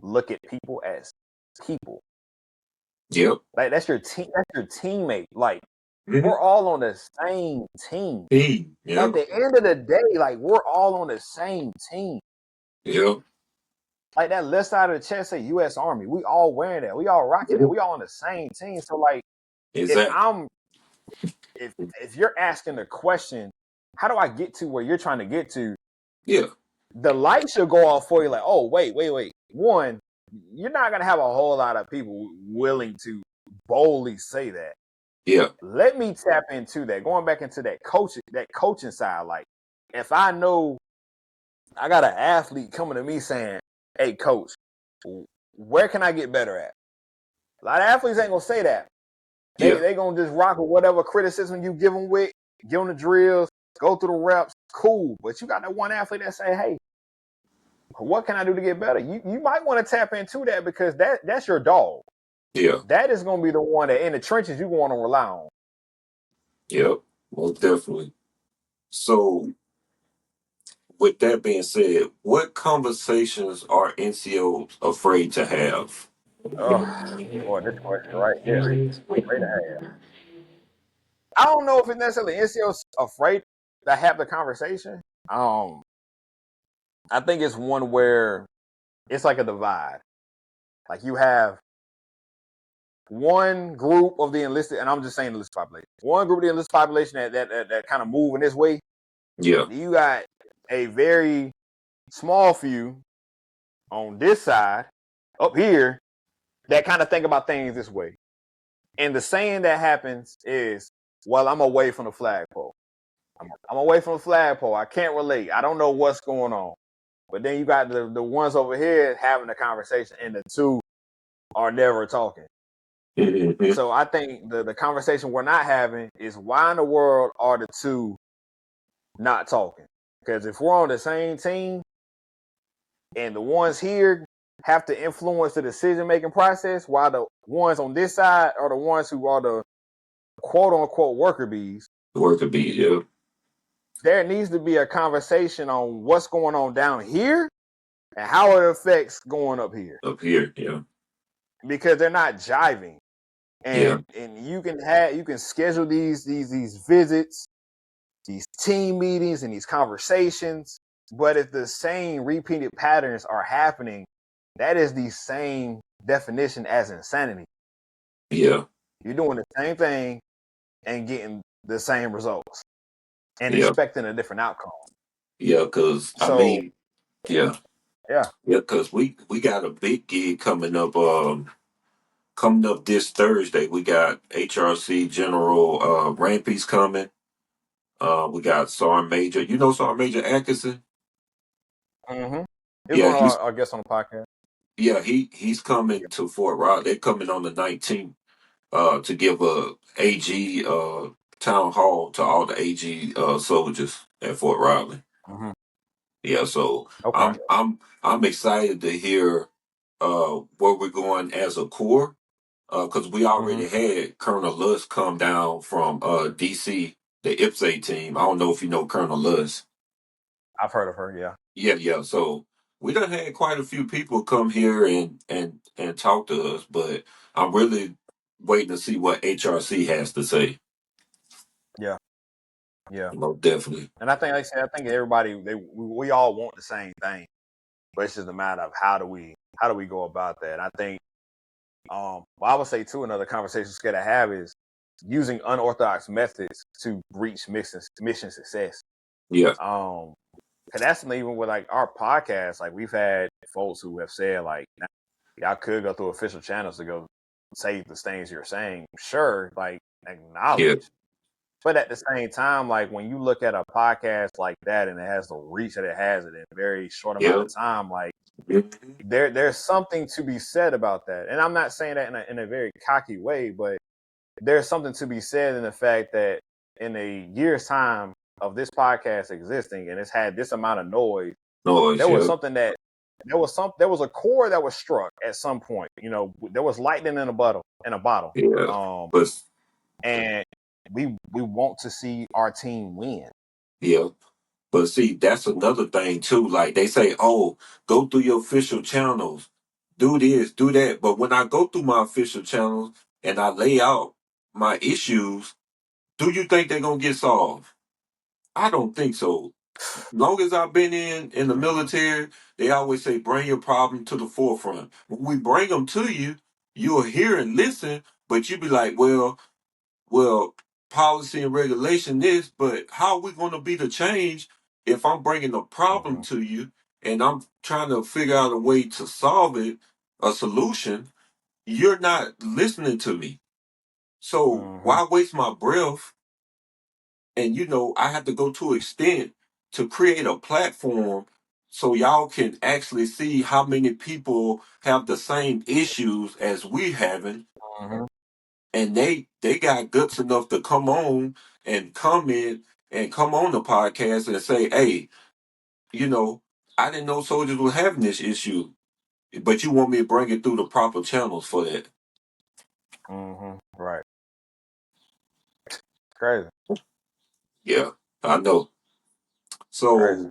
look at people as people. yep. Like that's your team. That's your teammate. Like Mm-hmm. we're all on the same team. At Yep, the end of the day, like we're all on the same team. yep. Like that left side of the chest say U.S. Army. We all wearing that. We all rocking that. We all on the same team. So like, if Exactly. I'm if if you're asking the question, how do I get to where you're trying to get to? Yeah, The light should go off for you. Like, oh wait. One, you're not gonna have a whole lot of people willing to boldly say that. yeah, Let me tap into that. Going back into that coaching side. Like, if I know I got an athlete coming to me saying, "Hey, coach, where can I get better at?" A lot of athletes ain't gonna say that. yeah, They gonna just rock with whatever criticism you give them with, give them the drills, go through the reps, cool. But you got that one athlete that say, "Hey, what can I do to get better?" You might want to tap into that because that's your dog. yeah, That is gonna be the one that in the trenches you want to rely on. yep. Most definitely. So, with that being said, what conversations are NCOs afraid to have? Oh boy, this question right here. Afraid to have. I don't know if it's necessarily NCOs afraid. that have the conversation, I think it's one where it's like a divide. Like you have one group of the enlisted, and I'm just saying enlisted population. One group of the enlisted population that kind of move in this way. Yeah. You got a very small few on this side up here that kind of think about things this way. And the saying that happens is, well, I'm away from the flagpole. I'm away from the flagpole. I can't relate. I don't know what's going on. But then you got the ones over here having the conversation, and the two are never talking. Mm-hmm. So I think the conversation we're not having is why in the world are the two not talking? Because if we're on the same team and the ones here have to influence the decision making process, while the ones on this side are the ones who are the quote unquote worker bees, Worth a beat, yeah. there needs to be a conversation on what's going on down here and how it affects going up here. Up here, yeah. Because they're not jiving. Yeah. And you can schedule these visits, these team meetings and these conversations, but if the same repeated patterns are happening, that is the same definition as insanity. Yeah. You're doing the same thing and getting the same results and Yeah. expecting a different outcome. Yeah, because I So mean, yeah. yeah. Yeah, because we got a big gig coming up this Thursday. We got HRC General Rampy's coming. We got Sergeant Major. You know Sergeant Major Atkinson? Mm-hmm. He was Yeah, one of our guests on the podcast. he's coming to Fort Bragg. They're coming on the 19th to give a AG town hall to all the AG soldiers at Fort Riley. Mm-hmm. Yeah, so Okay. I'm excited to hear where we're going as a corps. Because we Mm-hmm. already had Colonel Luss come down from DC, the IPSA team. I don't know if you know Colonel Luss. I've heard of her, yeah. Yeah, yeah. So we done had quite a few people come here and talk to us, but I'm really waiting to see what HRC has to say. Yeah. Yeah. Definitely. And I think, like I said, I think everybody we all want the same thing, but it's just a matter of how do we go about that. And I think, well, I would say too, another conversation we're scared to have is using unorthodox methods to reach mission success. Yeah, Cause that's even with like our podcast. Like we've had folks who have said like, y'all could go through official channels to go say the things you're saying. Sure, like yeah, acknowledge. But at the same time, like when you look at a podcast like that and it has the reach that it has in a very short amount yeah. of time, like Mhm. there's something to be said about that. And I'm not saying that in a very cocky way, but there's something to be said in the fact that in a year's time of this podcast existing and it's had this amount of noise, Noise, there was yeah, something that there was a chord that was struck at some point. You know, there was lightning in a bottle. yeah. But And we want to see our team win. yeah. But see, that's another thing too. Like they say, oh, go through your official channels, do this, do that. But when I go through my official channels and I lay out my issues, do you think they're gonna get solved? I don't think so. Long as I've been in the military, they always say bring your problem to the forefront. When we bring them to you, you'll hear and listen, but you be like, well, policy and regulation this, but how are we going to be the change if I'm bringing a problem Mm-hmm. to you and I'm trying to figure out a way to solve it, a solution? You're not listening to me. So Mm-hmm. why waste my breath? And I have to go to an extent to create a platform so y'all can actually see how many people have the same issues as we having, Mm-hmm. and they got guts enough to come on and comment and come on the podcast and say, hey, you know, I didn't know soldiers were having this issue, but you want me to bring it through the proper channels for that. Mm-hmm. Right. Crazy. Yeah, I know. Crazy. So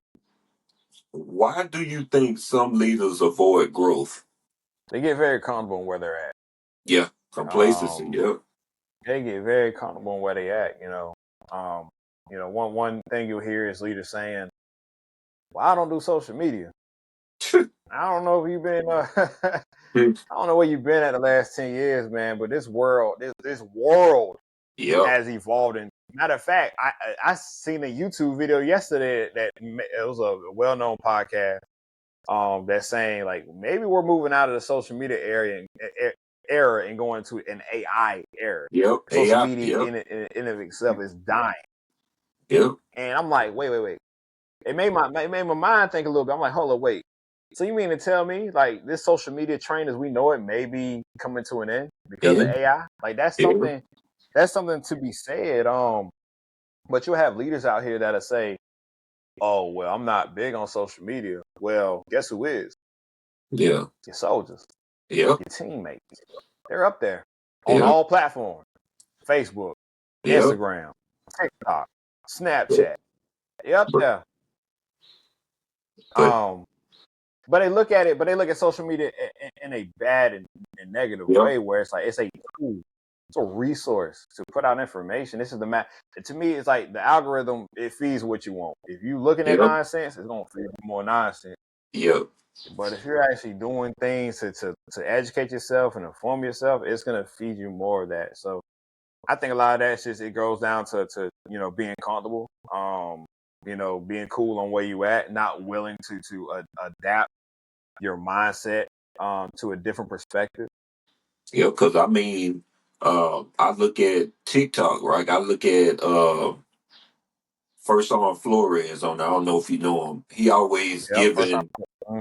why do you think some leaders avoid growth? They get very comfortable where they're at. Yeah, complacency. Yeah, They get very comfortable where they at, you know. Um, one thing you'll hear is leaders saying, "Well, I don't do social media." I don't know if you've been. I don't know where you've been at the last 10 years, man. But this world Yep. has evolved. And matter of fact, I seen a YouTube video yesterday that it was a well-known podcast that's saying like maybe we're moving out of the social media era and going to an AI era. Yep. Social AI. media Yep. in of itself is dying, Yep. and I'm like, wait. It made my mind think a little bit. I'm like, hold on, wait. So you mean to tell me like this social media train as we know it may be coming to an end because of And AI? Like yeah. that's something to be said. But you'll have leaders out here that'll say, "Oh, well, I'm not big on social media." Well, guess who is? Yeah. Your soldiers, Yep. your teammates. They're up there on Yep. all platforms: Facebook, Yep. Instagram, TikTok, Yep. Snapchat. They're up But there. but But they look at it, but they look at social media in a bad and negative yep. way, where it's like it's a tool, it's a resource to put out information. This is the to me, it's like the algorithm. It feeds what you want. If you looking at Yep. nonsense, it's gonna feed you more nonsense. Yep. But if you're actually doing things to educate yourself and inform yourself, it's gonna feed you more of that. So I think a lot of that just it goes down to being comfortable, being cool on where you at, not willing to adapt your mindset to a different perspective. Yep. Because I mean, I look at TikTok, right? I look at First on Flores on. I don't know if you know him. Yep. First time.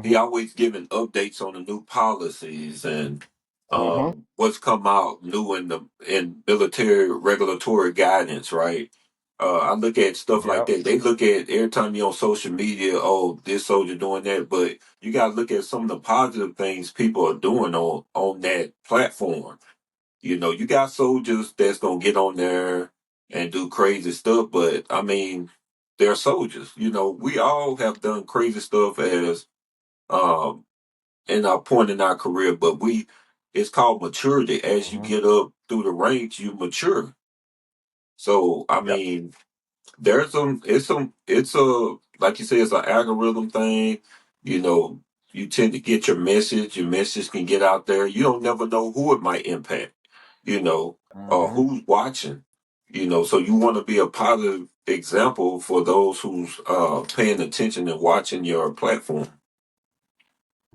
He Mm-hmm. always giving updates on the new policies and Mm-hmm. what's come out new in military regulatory guidance, right? I look at stuff like Yep. that. They look at every time you're on social media, oh, this soldier doing that, but you gotta look at some of the positive things people are doing on that platform. You got soldiers that's gonna get on there and do crazy stuff, but I mean, they're soldiers. We all have done crazy stuff as um in our point in our career, but it's called maturity. As you Mm-hmm. get up through the ranks, you mature. So I Yep. mean, it's a like you say, it's an algorithm thing. You know, you tend to get your message can get out there. You don't never know who it might impact, or Mm-hmm. who's watching. So you want to be a positive example for those who's paying attention and watching your platform.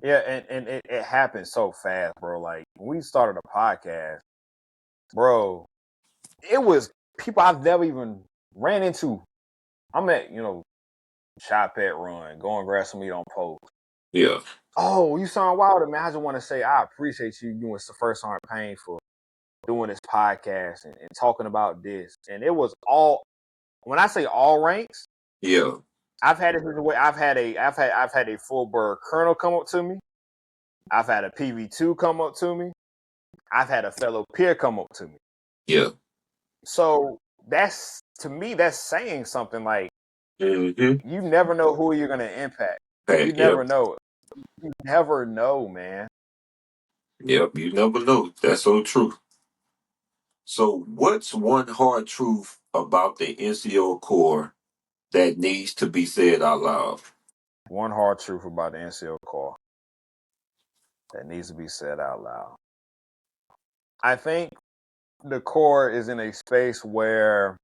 Yeah, and it happened so fast, bro. Like when we started a podcast, bro, it was people I've never even ran into. I'm at, shop at run, go and grab some meat on post. Yeah, Oh, you sound wilder, man. I just want to say I appreciate you doing the first aren't paying for doing this podcast and talking about this. And it was all when I say all ranks, yeah, I've had it the way I've had a full bird colonel come up to me. I've had a PV2 come up to me. I've had a fellow peer come up to me. yeah. So that's to me, that's saying something like Mm-hmm. you never know who you're gonna impact. You Hey, never yep, know. You never know, man. yep. You never know. That's so true. So, what's one hard truth about the NCO Corps that needs to be said out loud? One hard truth about the NCO call that needs to be said out loud. I think the core is in a space where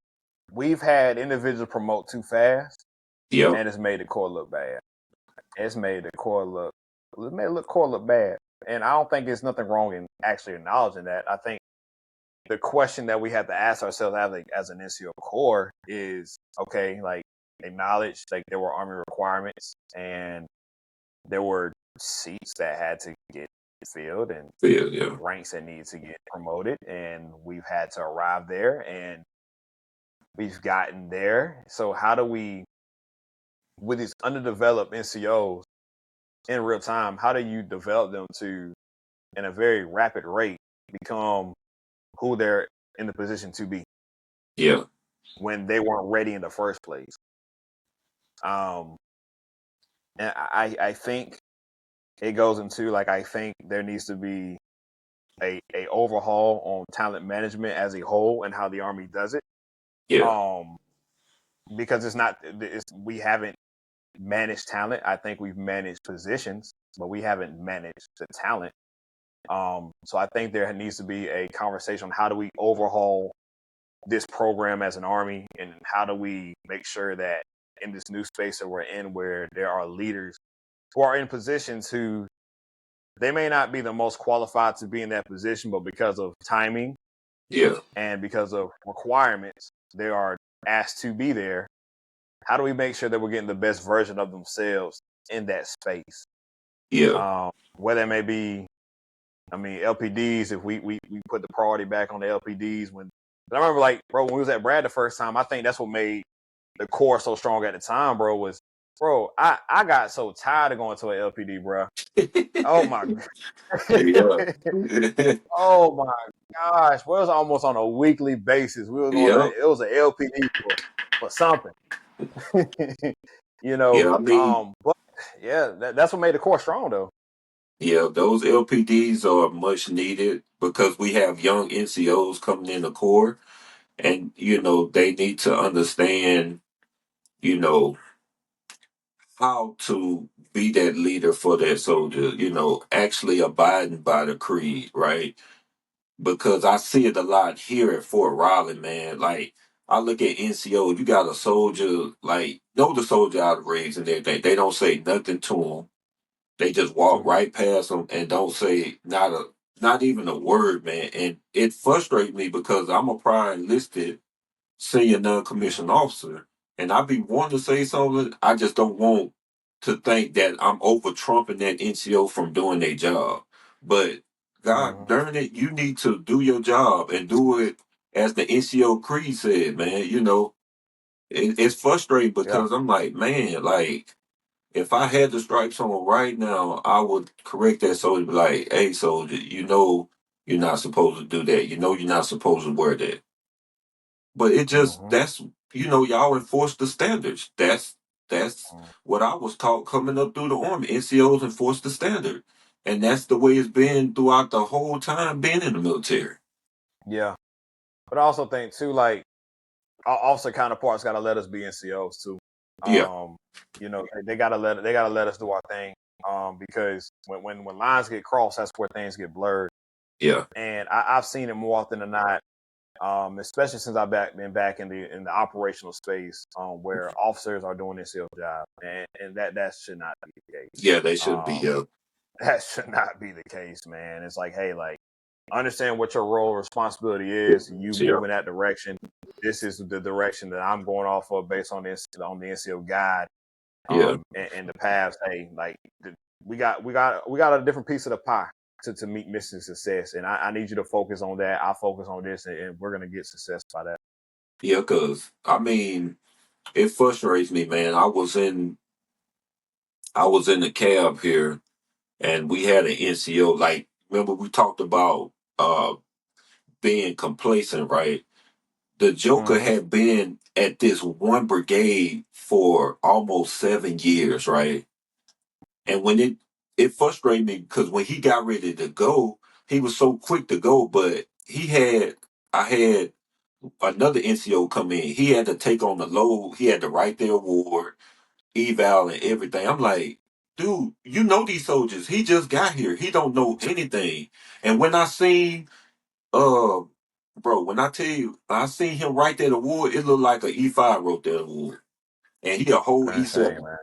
we've had individuals promote too fast, Yep. and it's made the core look bad. It's made the core look, it made the core look bad, and I don't think there's nothing wrong in actually acknowledging that. I think the question that we have to ask ourselves as an NCO core is, okay, like acknowledge like there were Army requirements and there were seats that had to get filled and Yeah, yeah, ranks that needed to get promoted, and we've had to arrive there and we've gotten there. So how do we, with these underdeveloped NCOs in real time, how do you develop them to, in a very rapid rate, become who they're in the position to be yeah, when they weren't ready in the first place? Um, and I think it goes into like I think there needs to be a overhaul on talent management as a whole and how the Army does it. yeah, Um, because we haven't managed talent. I think we've managed positions, but we haven't managed the talent. So I think there needs to be a conversation on how do we overhaul this program as an Army, and how do we make sure that in this new space that we're in, where there are leaders who are in positions who they may not be the most qualified to be in that position, but because of timing Yeah. and because of requirements, they are asked to be there. How do we make sure that we're getting the best version of themselves in that space? Yeah. Whether it may be, I mean, LPDs, if we put the priority back on the LPDs. But I remember, like, bro, when we was at Brad the first time, I think that's what made the core so strong at the time, bro, was, bro, I got so tired of going to an LPD, bro. Oh, my Yeah. oh my gosh, well, it was almost on a weekly basis. We were going to, Yeah. it was an LPD for something, Yeah. I mean, but yeah, that's what made the core strong, though. yeah, those LPDs are much needed because we have young NCOs coming in the Corps, and they need to understand, you know, how to be that leader for their soldiers. Actually abiding by the creed, right? Because I see it a lot here at Fort Riley, man. Like, I look at NCO, you got a soldier, like, know the soldier out of rigs and everything. They don't say nothing to him. They just walk Mm-hmm. right past them and don't say not even a word, man. And it frustrates me because I'm a prior enlisted senior non-commissioned Mm-hmm. officer, and I be wanting to say something. I just don't want to think that I'm over trumping that NCO from doing their job. But God Mm-hmm. darn it, you need to do your job and do it as the NCO creed said, man. It's frustrating Yeah. because I'm like, man, like, if I had the stripes on right now, I would correct that soldier, be like, hey, soldier, you're not supposed to do that. You're not supposed to wear that. But it just Mm-hmm. that's y'all enforce the standards. That's what I was taught coming up through the army. NCOs enforce the standard, and that's the way it's been throughout the whole time being in the military. Yeah. But I also think too, like, our officer counterparts got to let us be NCOs too. Yeah, Um, they gotta let us do our thing. Because when lines get crossed, that's where things get blurred. yeah, And I've seen it more often than not, especially since been back in the operational space, where officers are doing their SEAL job, and that should not be the case. yeah. They should be. Um, Yeah, that should not be the case, man. It's like, hey, like, understand what your role responsibility is. You yeah, move in that direction. This is the direction that I'm going off of based on the NCO guide. yeah, And the paths. Hey, like, we got a different piece of the pie to meet mission success, and I need you to focus on that. I focus on this, and we're gonna get success by that. yeah. Cause I mean, it frustrates me, man. I was in the cab here, and we had an NCO. Like, remember we talked about being complacent, right? The Joker Mm-hmm. had been at this one brigade for almost 7 years, right? And when it frustrated me because when he got ready to go, he was so quick to go, but I had another NCO come in. He had to take on the load. He had to write their award, eval, and everything. I'm like, dude, these soldiers. He just got here. He don't know anything. And when I seen uh, bro, when I tell you, I seen him write that award, it looked like a E5 wrote that award. And he a whole Insane, E7. man.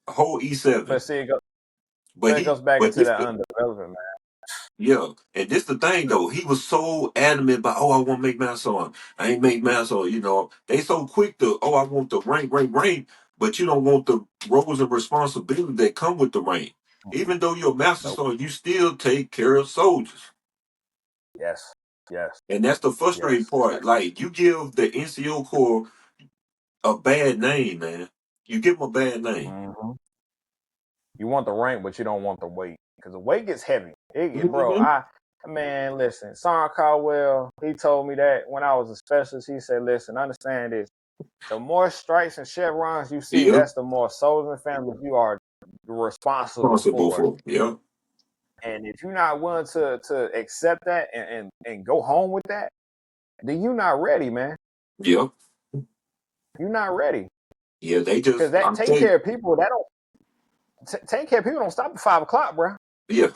A whole But E7. see, But it he goes back but into this that the undevelopment, man. yeah. And this the thing though, he was so adamant about, I want to make mass on. I ain't make mass on, They so quick to, I want the rank, but you don't want the roles and responsibility that come with the rank. Even though you're a master Nope. sergeant, you still take care of soldiers. Yes. Yes. And that's the frustrating Yes. part. Like, you give the NCO Corps a bad name, man. You give them a bad name. Mm-hmm. You want the rank, but you don't want the weight, because the weight gets heavy. Bro, Hmm. man, listen, Sergeant Caldwell, he told me that when I was a specialist. He said, listen, understand this. The more stripes and chevrons you see, Yeah, that's the more souls and families you are responsible responsible for. for. Yeah, And if you're not willing to accept that and go home with that, then you're not ready, man. yeah, You're not ready. Yeah, they Because just that I'm taking saying, care of people, that don't taking care of people don't stop at 5 o'clock, bro. yeah,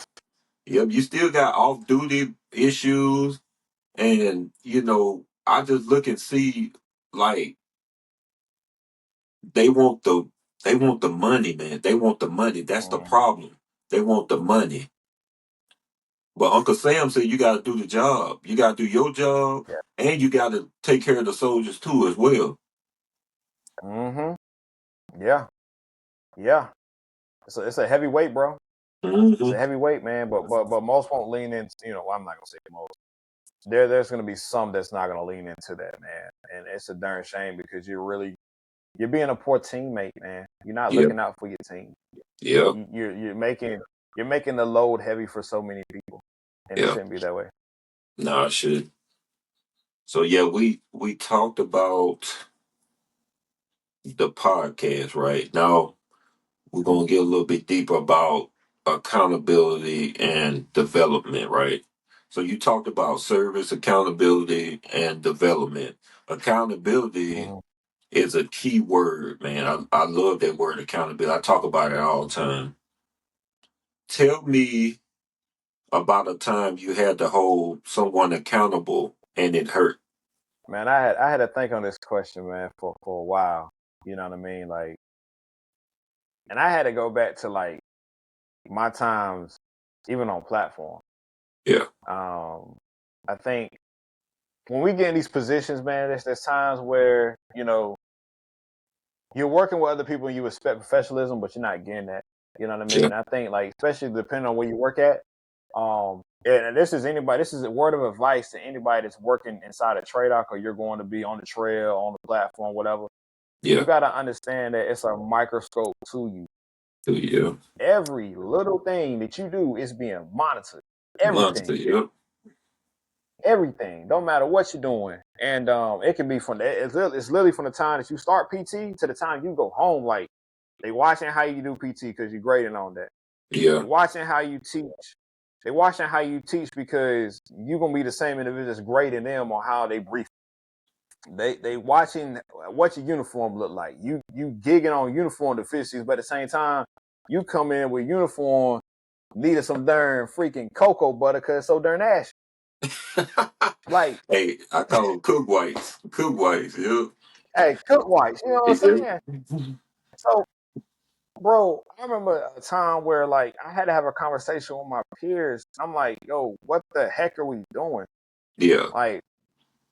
yeah, you still got off duty issues, and I just look and see like they want the they want the money, man. They want the money. That's the Mm-hmm. problem. They want the money. But Uncle Sam said you got to do the job. You got to do your job, Yeah. and you got to take care of the soldiers too as well. Mm-hmm. Yeah. Yeah. It's a heavy weight, bro. It's Hmm. a heavy weight, man. But most won't lean into. Well, I'm not gonna say most. There's gonna be some that's not gonna lean into that, man. And it's a darn shame because you're being a poor teammate, man. You're not Yeah, looking out for your team. yeah, You're making the load heavy for so many people, and it yeah. shouldn't be that way. No, I should. So yeah, we talked about the podcast right now. We're gonna get a little bit deeper about accountability and development, right? So you talked about service, accountability, and development. Accountability Mm-hmm. is a key word, man. I love that word accountability. I talk about it all the time. Tell me about a time you had to hold someone accountable and it hurt. Man, I had to think on this question, man, for a while. You know what I mean? Like, and I had to go back to like my times, even on platform. Yeah, Um, I think when we get in these positions, man, there's times where you're working with other people and you expect professionalism, but you're not getting that. You know what I yeah, mean? I think like especially depending on where you work at. And this is anybody. This is a word of advice to anybody that's working inside a trade or you're going to be on the trail, on the platform, whatever. You yeah, got to understand that it's a microscope to you. yeah. Every little thing that you do is being monitored. Monster, Everything, yeah, everything. Don't matter what you're doing, and it can be from it's literally from the time that you start PT to the time you go home. Like they watching how you do PT because you're grading on that. They yeah, watching how you teach. They watching how you teach because you're gonna be the same individual that's grading them on how they brief. They watching what your uniform look like. You gigging on uniform deficiencies, but at the same time, you come in with uniform needing some darn freaking cocoa butter because it's so darn ashy. Like, hey, I call them cook whites. Cook whites, yeah. hey, cook whites, you know what I'm Yeah. saying? So, bro, I remember a time where like I had to have a conversation with my peers. I'm like, yo, what the heck are we doing? Yeah. Like,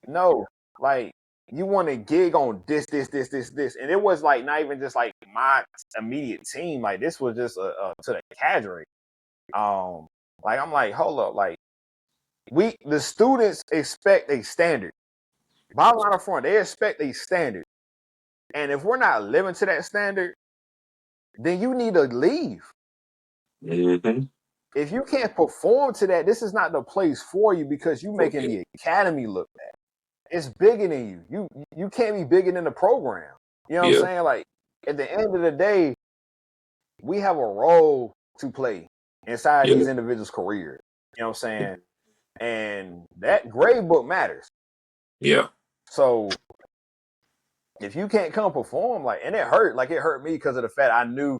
no, like you want to gig on this, and it was like not even just like my immediate team. Like this was just to the cadre. Um, like I'm like, hold up, like the students expect a standard. Bottom line up front, they expect a standard, and if we're not living to that standard, then you need to leave. Hmm. If you can't perform to that, this is not the place for you because you making Okay. the academy look bad. It's bigger than you. You can't be bigger than the program. You know what I'm Yeah. saying? Like at the end of the day, we have a role to play inside Yeah. these individuals' careers. You know what I'm saying? And that grade book matters. Yeah. So if you can't come perform, like, and it hurt me because of the fact I knew,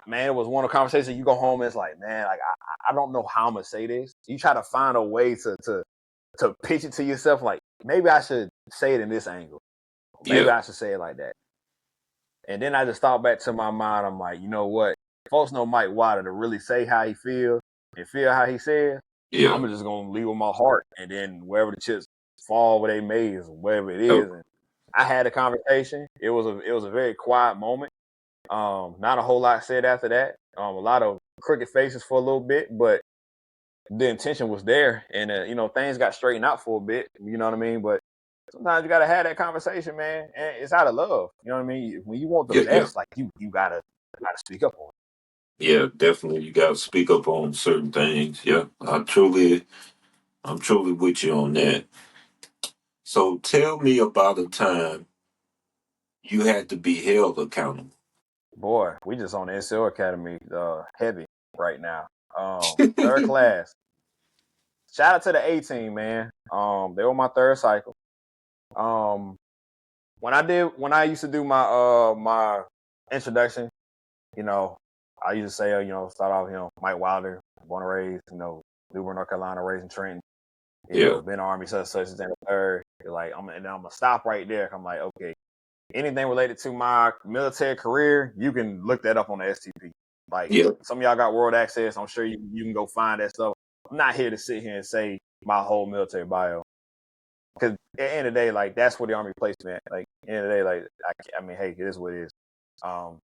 man, it was one of the conversations. You go home and it's like, man, like I don't know how I'm gonna say this. You try to find a way to pitch it to yourself, like maybe I should say it in this angle. Maybe Yeah. I should say it like that. And then I just thought back to my mind. I'm like, you know what? Folks know Mike Water to really say how he feels and feel how he says. Yeah. I'm just gonna leave with my heart, and then wherever the chips fall where they may, is wherever it Oh, is. And I had a conversation. It was a very quiet moment. Not a whole lot said after that. A lot of crooked faces for a little bit, but the intention was there, and things got straightened out for a bit. You know what I mean? But sometimes you gotta have that conversation, man, and it's out of love. You know what I mean? When you want the yeah. Yeah. best, like you gotta speak up on it. Yeah. Definitely. You got to speak up on certain things. Yeah. I'm truly with you on that. So tell me about a time you had to be held accountable. Boy, we just on the NCO Academy heavy right now. Third class. Shout out to the A team, man. They were my third cycle. Um, when I used to do my introduction, you know, I used to say, start off, Mike Wilder, born and raised, New Bern, North Carolina, raised in Trenton, Yeah. been Army, such and the third. Like, I'm gonna stop right there. I'm like, okay, anything related to my military career, you can look that up on the STP. Like, Yeah. some of y'all got world access. I'm sure you can go find that stuff. I'm not here to sit here and say my whole military bio. Because at the end of the day, like, that's where the Army placed me at. Like, at the end of the day, like, I mean, hey, it is what it is.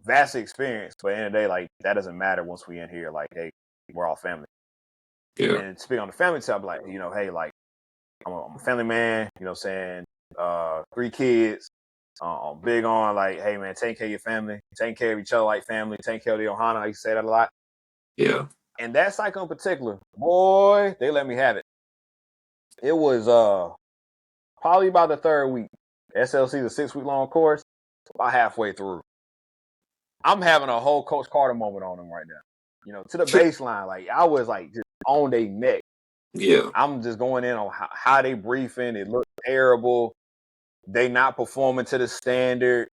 Vast experience, but at the end of the day, like, that doesn't matter once we in here. Like, hey, we're all family. Yeah. And speaking on the family side, like, hey, like, I'm a family man, 3 kids. I'm big on, like, hey, man, taking care of your family, taking care of each other like family, taking care of the Ohana. I used to say that a lot. Yeah. And that cycle in particular, boy, they let me have it. It was probably about the third week. SLC is a 6-week long course, about halfway through. I'm having a whole Coach Carter moment on them right now. To the baseline, like, I was like just on their neck. Yeah. I'm just going in on how they briefing. It looked terrible. They not performing to the standard.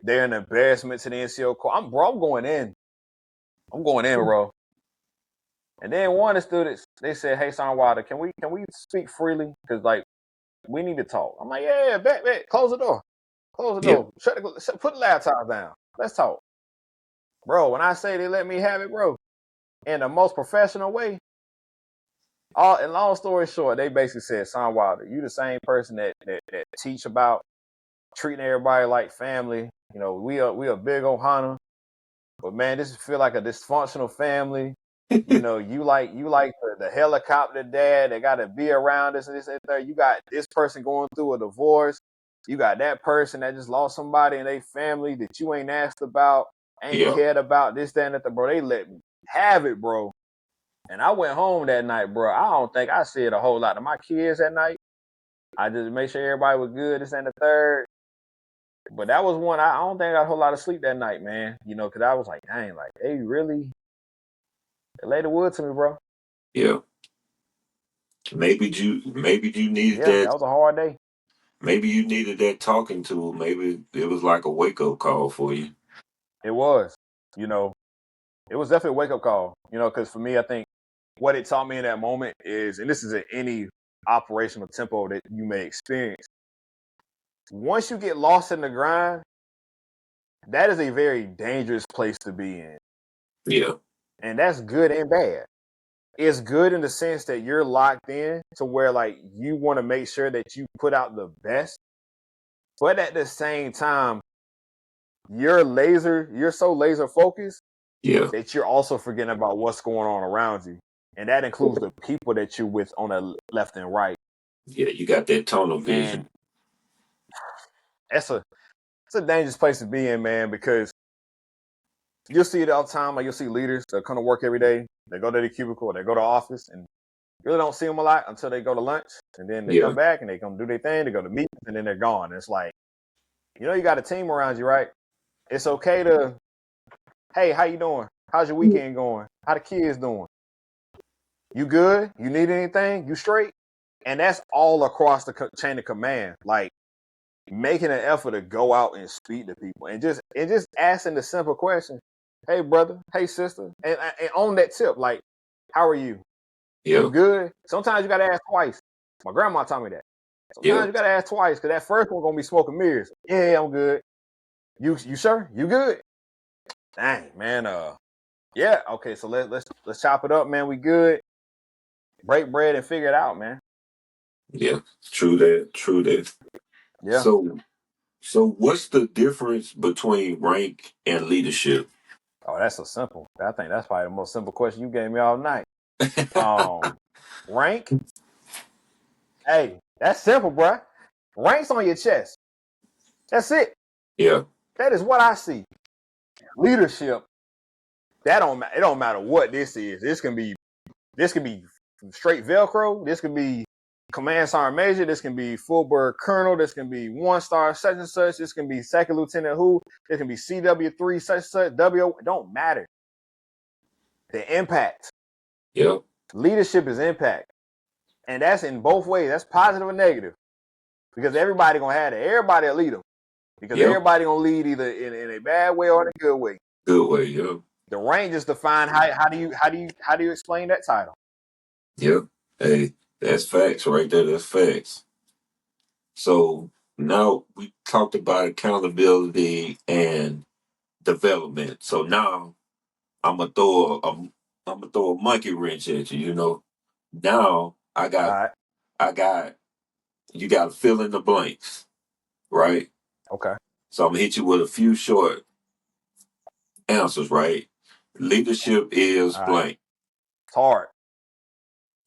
They're an embarrassment to the NCO core. I'm going in. I'm going in, bro. And then one of the students, they said, "Hey, Sergeant Wilder, can we speak freely? Because, like, we need to talk." I'm like, "Yeah, bet. Close the door. Close the Yeah. door. Put the laptop down. Let's talk." Bro, when I say they let me have it, bro, in the most professional way, and long story short, they basically said, "Sergeant Wilder, you the same person that teach about treating everybody like family. We are big Ohana, but man, this feel like a dysfunctional family. You like the helicopter dad that got to be around this and this and that. You got this person going through a divorce. You got that person that just lost somebody in their family that you ain't asked about, ain't Yeah. cared about, this, that, and that, bro. They let me have it, bro. And I went home that night, bro. I don't think I said a whole lot to my kids that night. I just made sure everybody was good, this and the third. But that was one, I don't think I got a whole lot of sleep that night, man. Because I was like, dang, like, they laid the wood to me, bro. Yeah. Maybe you needed Yeah, that that. was a hard day. Maybe you needed that talking to. Maybe it was like a wake up call for you. It was. It was definitely a wake up call, because for me, I think what it taught me in that moment is, and this is in any operational tempo that you may experience, once you get lost in the grind, that is a very dangerous place to be in. Yeah. And that's good and bad. It's good in the sense that you're locked in to where, like, you want to make sure that you put out the best. But at the same time, you're so laser focused Yeah. that you're also forgetting about what's going on around you. And that includes the people that you're with on the left and right. Yeah. You got that tunnel And vision. it's a dangerous place to be in, man, because you'll see it all the time. Like, you'll see leaders that come to work every day. They go to the cubicle, they go to office, and you really don't see them a lot until they go to lunch. And then they Yeah. come back and they come do their thing. They go to meetings, and then they're gone. And it's like, you got a team around you, right? It's okay to, hey, how you doing? How's your weekend going? How the kids doing? You good? You need anything? You straight? And that's all across the chain of command. Like, making an effort to go out and speak to people and just asking the simple question, hey, brother, hey, sister. And on that tip, like, how are you? You Yeah. good? Sometimes you got to ask twice. My grandma taught me that. Sometimes Yeah. you got to ask twice because that first one going to be smoke and mirrors. Yeah, I'm good. You sure? You good? Dang, man. Yeah. Okay. So let's chop it up, man. We good. Break bread and figure it out, man. Yeah. True that. True that. Yeah. So what's the difference between rank and leadership? Oh, that's so simple. I think that's probably the most simple question you gave me all night. Rank. Hey, that's simple, bro. Rank's on your chest. That's it. Yeah. That is what I see. Leadership. It don't matter what this is. This can be straight Velcro. This can be command sergeant major. This can be full bird colonel. This can be 1-star such and such. This can be second lieutenant who. This can be CW3 such and such. W. It don't matter. The impact. Yeah. Leadership is impact, and that's in both ways. That's positive and negative, because everybody gonna have it. Everybody a leader. because Yep. everybody gonna lead either in a bad way or in a good way. Good way. Yep. The Rangers define how do you explain that title? Yep. Hey, that's facts right there. That's facts. So now we talked about accountability and development. So now I'm gonna throw a monkey wrench at you. You know, now All right. I got you got to fill in the blanks, right? Okay. So I'm gonna hit you with a few short answers, right? Leadership is All right. blank. It's hard.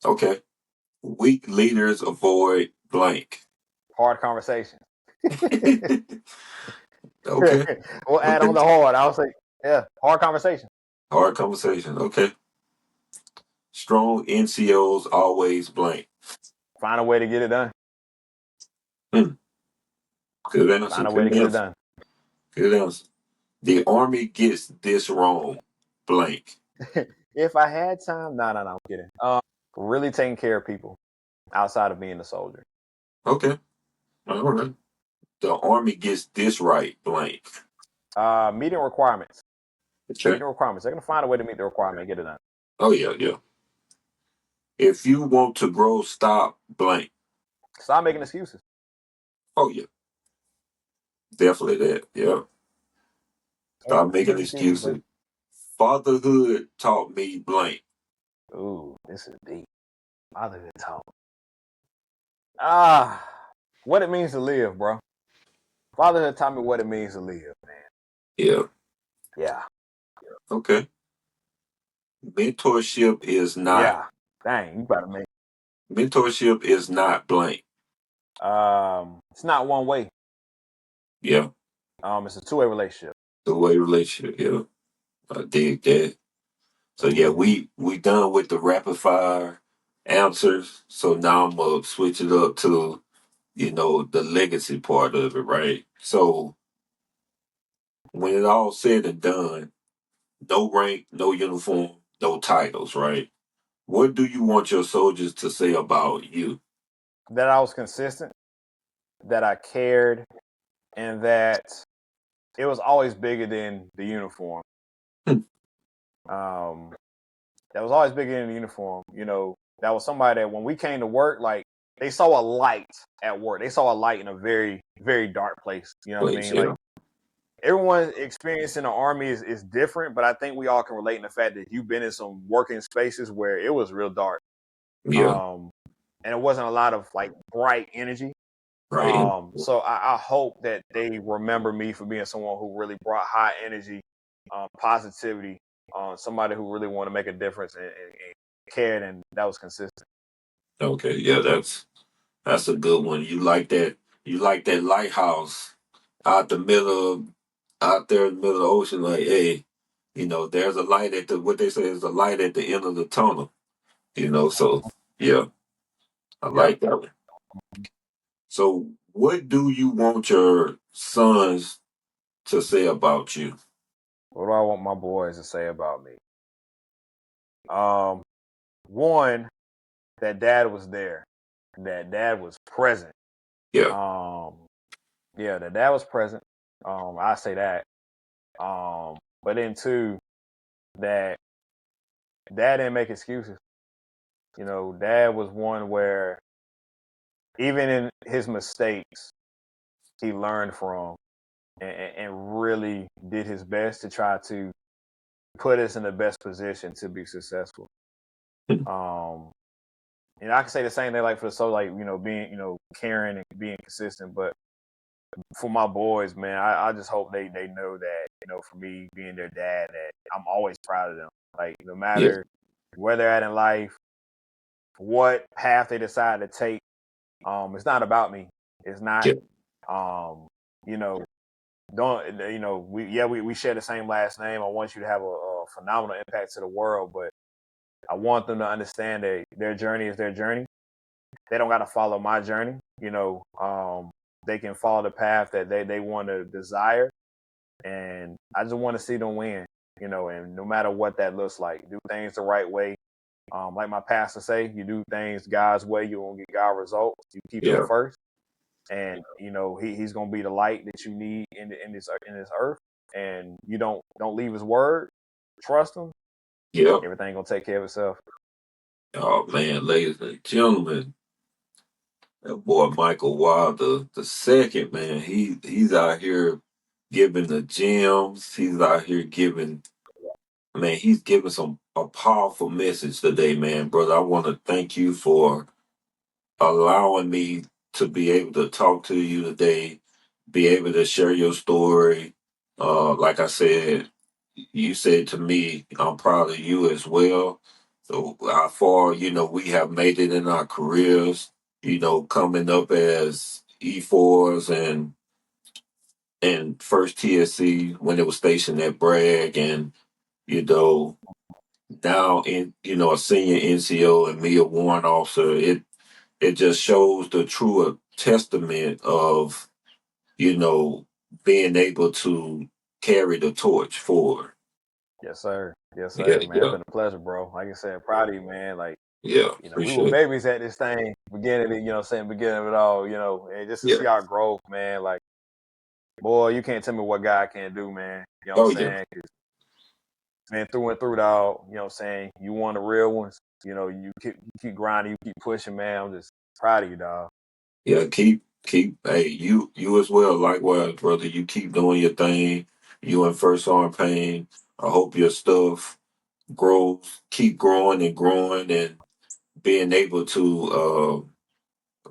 Okay. Weak leaders avoid blank. Hard conversation. Okay. We'll add Okay. on the hard. I'll say, yeah, hard conversation. Hard conversation. Okay. Strong NCOs always blank. Find a way to get it done. Hmm. Good answer. Find a way to Good get it answer. done. Good answer. The Army gets this wrong. Blank. If I had time, no, I'm kidding. Really taking care of people outside of being a soldier. Okay. All right. The Army gets this right. Blank. Meeting requirements. Okay. Meeting requirements. They're gonna find a way to meet the requirement and get it done. Oh yeah, yeah. If you want to grow, stop. Blank. Stop making excuses. Oh yeah. Definitely that. Yeah. Can't Stop make making excuses, bro. excuses. Fatherhood taught me blank. Ooh, this is deep. Fatherhood talk. Ah, what it means to live, bro. Fatherhood taught me what it means to live, man. Yeah. Yeah. Okay. Mentorship is not. Yeah. Dang, you better make. Mentorship is not blank. It's not one way. Yeah. It's a two-way relationship. The way relationship. Yeah. I dig that. So yeah, Mm-hmm. we done with the rapid fire answers. So now I'm gonna switch it up to, the legacy part of it, right? So when it all said and done, no rank, no uniform, no titles, right? What do you want your soldiers to say about you? That I was consistent, that I cared, and that it was always bigger than the uniform. Hmm. Um, that was always bigger than the uniform. That was somebody that when we came to work, like they saw a light at work. They saw a light in a very, very dark place. You know what I Please, mean? Like yeah. everyone's experience in the army is different, but I think we all can relate in the fact that you've been in some working spaces where it was real dark. Yeah. Um, and it wasn't a lot of like bright energy. Right. So I hope that they remember me for being someone who really brought high energy, positivity, somebody who really wanted to make a difference and cared, and that was consistent. Okay, yeah, that's a good one. You like that lighthouse out the middle of, out there in the middle of the ocean, like, hey, there's a light at the what they say is a light at the end of the tunnel. So yeah, I Yep. like that one. So what do you want your sons to say about you? What do I want my boys to say about me? Um, One, that dad was there, that dad was present. Yeah, Um, yeah, that dad was present. I say that. But then two, that dad didn't make excuses. Dad was one where even in his mistakes, he learned from and really did his best to try to put us in the best position to be successful. Um, and I can say the same thing like for the soul, like being caring and being consistent. But for my boys, man, I just hope they know that for me being their dad, that I'm always proud of them. Like no yeah, matter where they're at in life, what path they decide to take, it's not about me. It's not. yeah, Um, you know, don't we share the same last name. I want you to have a phenomenal impact to the world, but I want them to understand that their journey is their journey. They don't got to follow my journey. They can follow the path that they want to desire, and I just want to see them win. And no matter what that looks like, do things the right way. Like my pastor say, you do things God's way, you won't get God results. You keep Him yeah, first, and he's gonna be the light that you need in this earth, and you don't leave his word. Trust him. Yep. Everything gonna take care of itself. Oh man, ladies and gentlemen, that boy Michael Wilder the second, man, he's out here giving the gems. He's out here giving, man, he's giving some a powerful message today, man, brother. I want to thank you for allowing me to be able to talk to you today, be able to share your story. Like I said, you said to me, I'm proud of you as well. So how far, we have made it in our careers, coming up as E4s and first TSC when it was stationed at Bragg and, you know, now in, a senior NCO and me a warrant officer. It just shows the true testament of, you know, being able to carry the torch forward. Yes, sir. Yes, Yeah, sir, man. It's yeah, been a pleasure, bro. Like I said, proud of you, man. Like, yeah. we were Appreciate it. babies at this thing, beginning of it all, and just to Yeah. see our growth, man. Like, boy, you can't tell me what God can't do, man. You know what Oh, I'm yeah. saying? 'Cause, man, through and through, dog. You know what I'm saying? You one of the real ones. You keep grinding, you keep pushing, man. I'm just proud of you, dog. Yeah, hey, you as well, likewise, brother. You keep doing your thing. You and First Arm Pain. I hope your stuff grows, keep growing and growing and being able to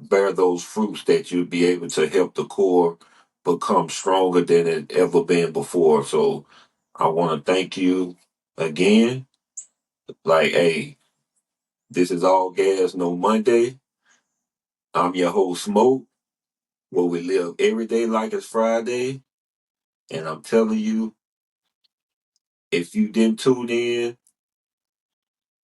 bear those fruits that you'll be able to help the core become stronger than it ever been before. So I want to thank you again. Like, hey, this is All Gas No Monday. I'm your host, Smoke, where we live every day like it's Friday. And I'm telling you, if you didn't tune in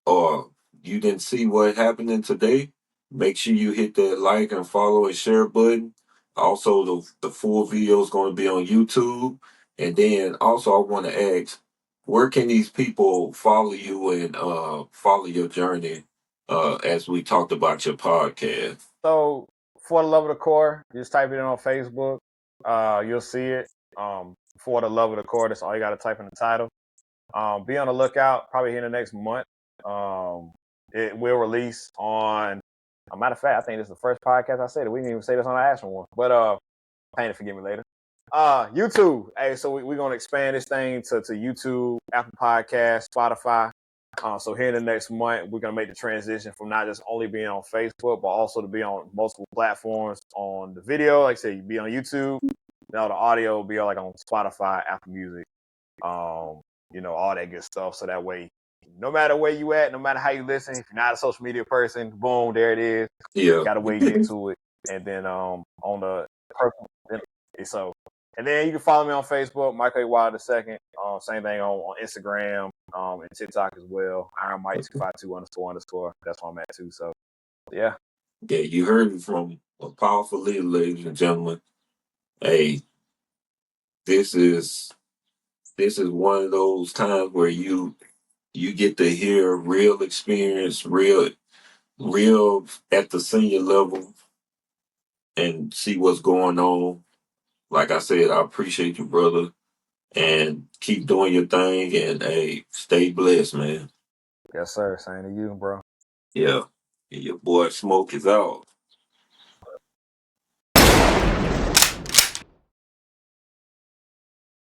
or you didn't see what happening today, make sure you hit that like and follow and share button. Also, the full video is going to be on YouTube. And then also, I want to ask, where can these people follow you and follow your journey as we talked about your podcast? So, for the love of the core, just type it in on Facebook. You'll see it. For the love of the core, that's all you got to type in the title. Be on the lookout. Probably here in the next month. It will release on. A matter of fact, I think this is the first podcast I said it. We didn't even say this on the Ashland one, but pain to forgive me later. YouTube. Hey, so we're gonna expand this thing to YouTube, Apple Podcasts, Spotify. So here in the next month, we're gonna make the transition from not just only being on Facebook, but also to be on multiple platforms. On the video, like I said, you be on YouTube. Now the audio will be like on Spotify, Apple Music, all that good stuff. So that way, no matter where you at, no matter how you listen, if you're not a social media person, boom, there it is. Yeah. Got a way to get to it. And then on the personal, so and then you can follow me on Facebook, Michael A. Wilder II. Same thing on Instagram, and TikTok as well. Iron Mike 252 __. That's where I'm at too. So yeah. Yeah, you heard it from a powerful leader, ladies and gentlemen. Hey, this is one of those times where you get to hear real experience, real at the senior level and see what's going on. Like I said, I appreciate you, brother, and keep doing your thing and hey, stay blessed, man. Yes, sir. Same to you, bro. Yeah. And your boy Smoke is out.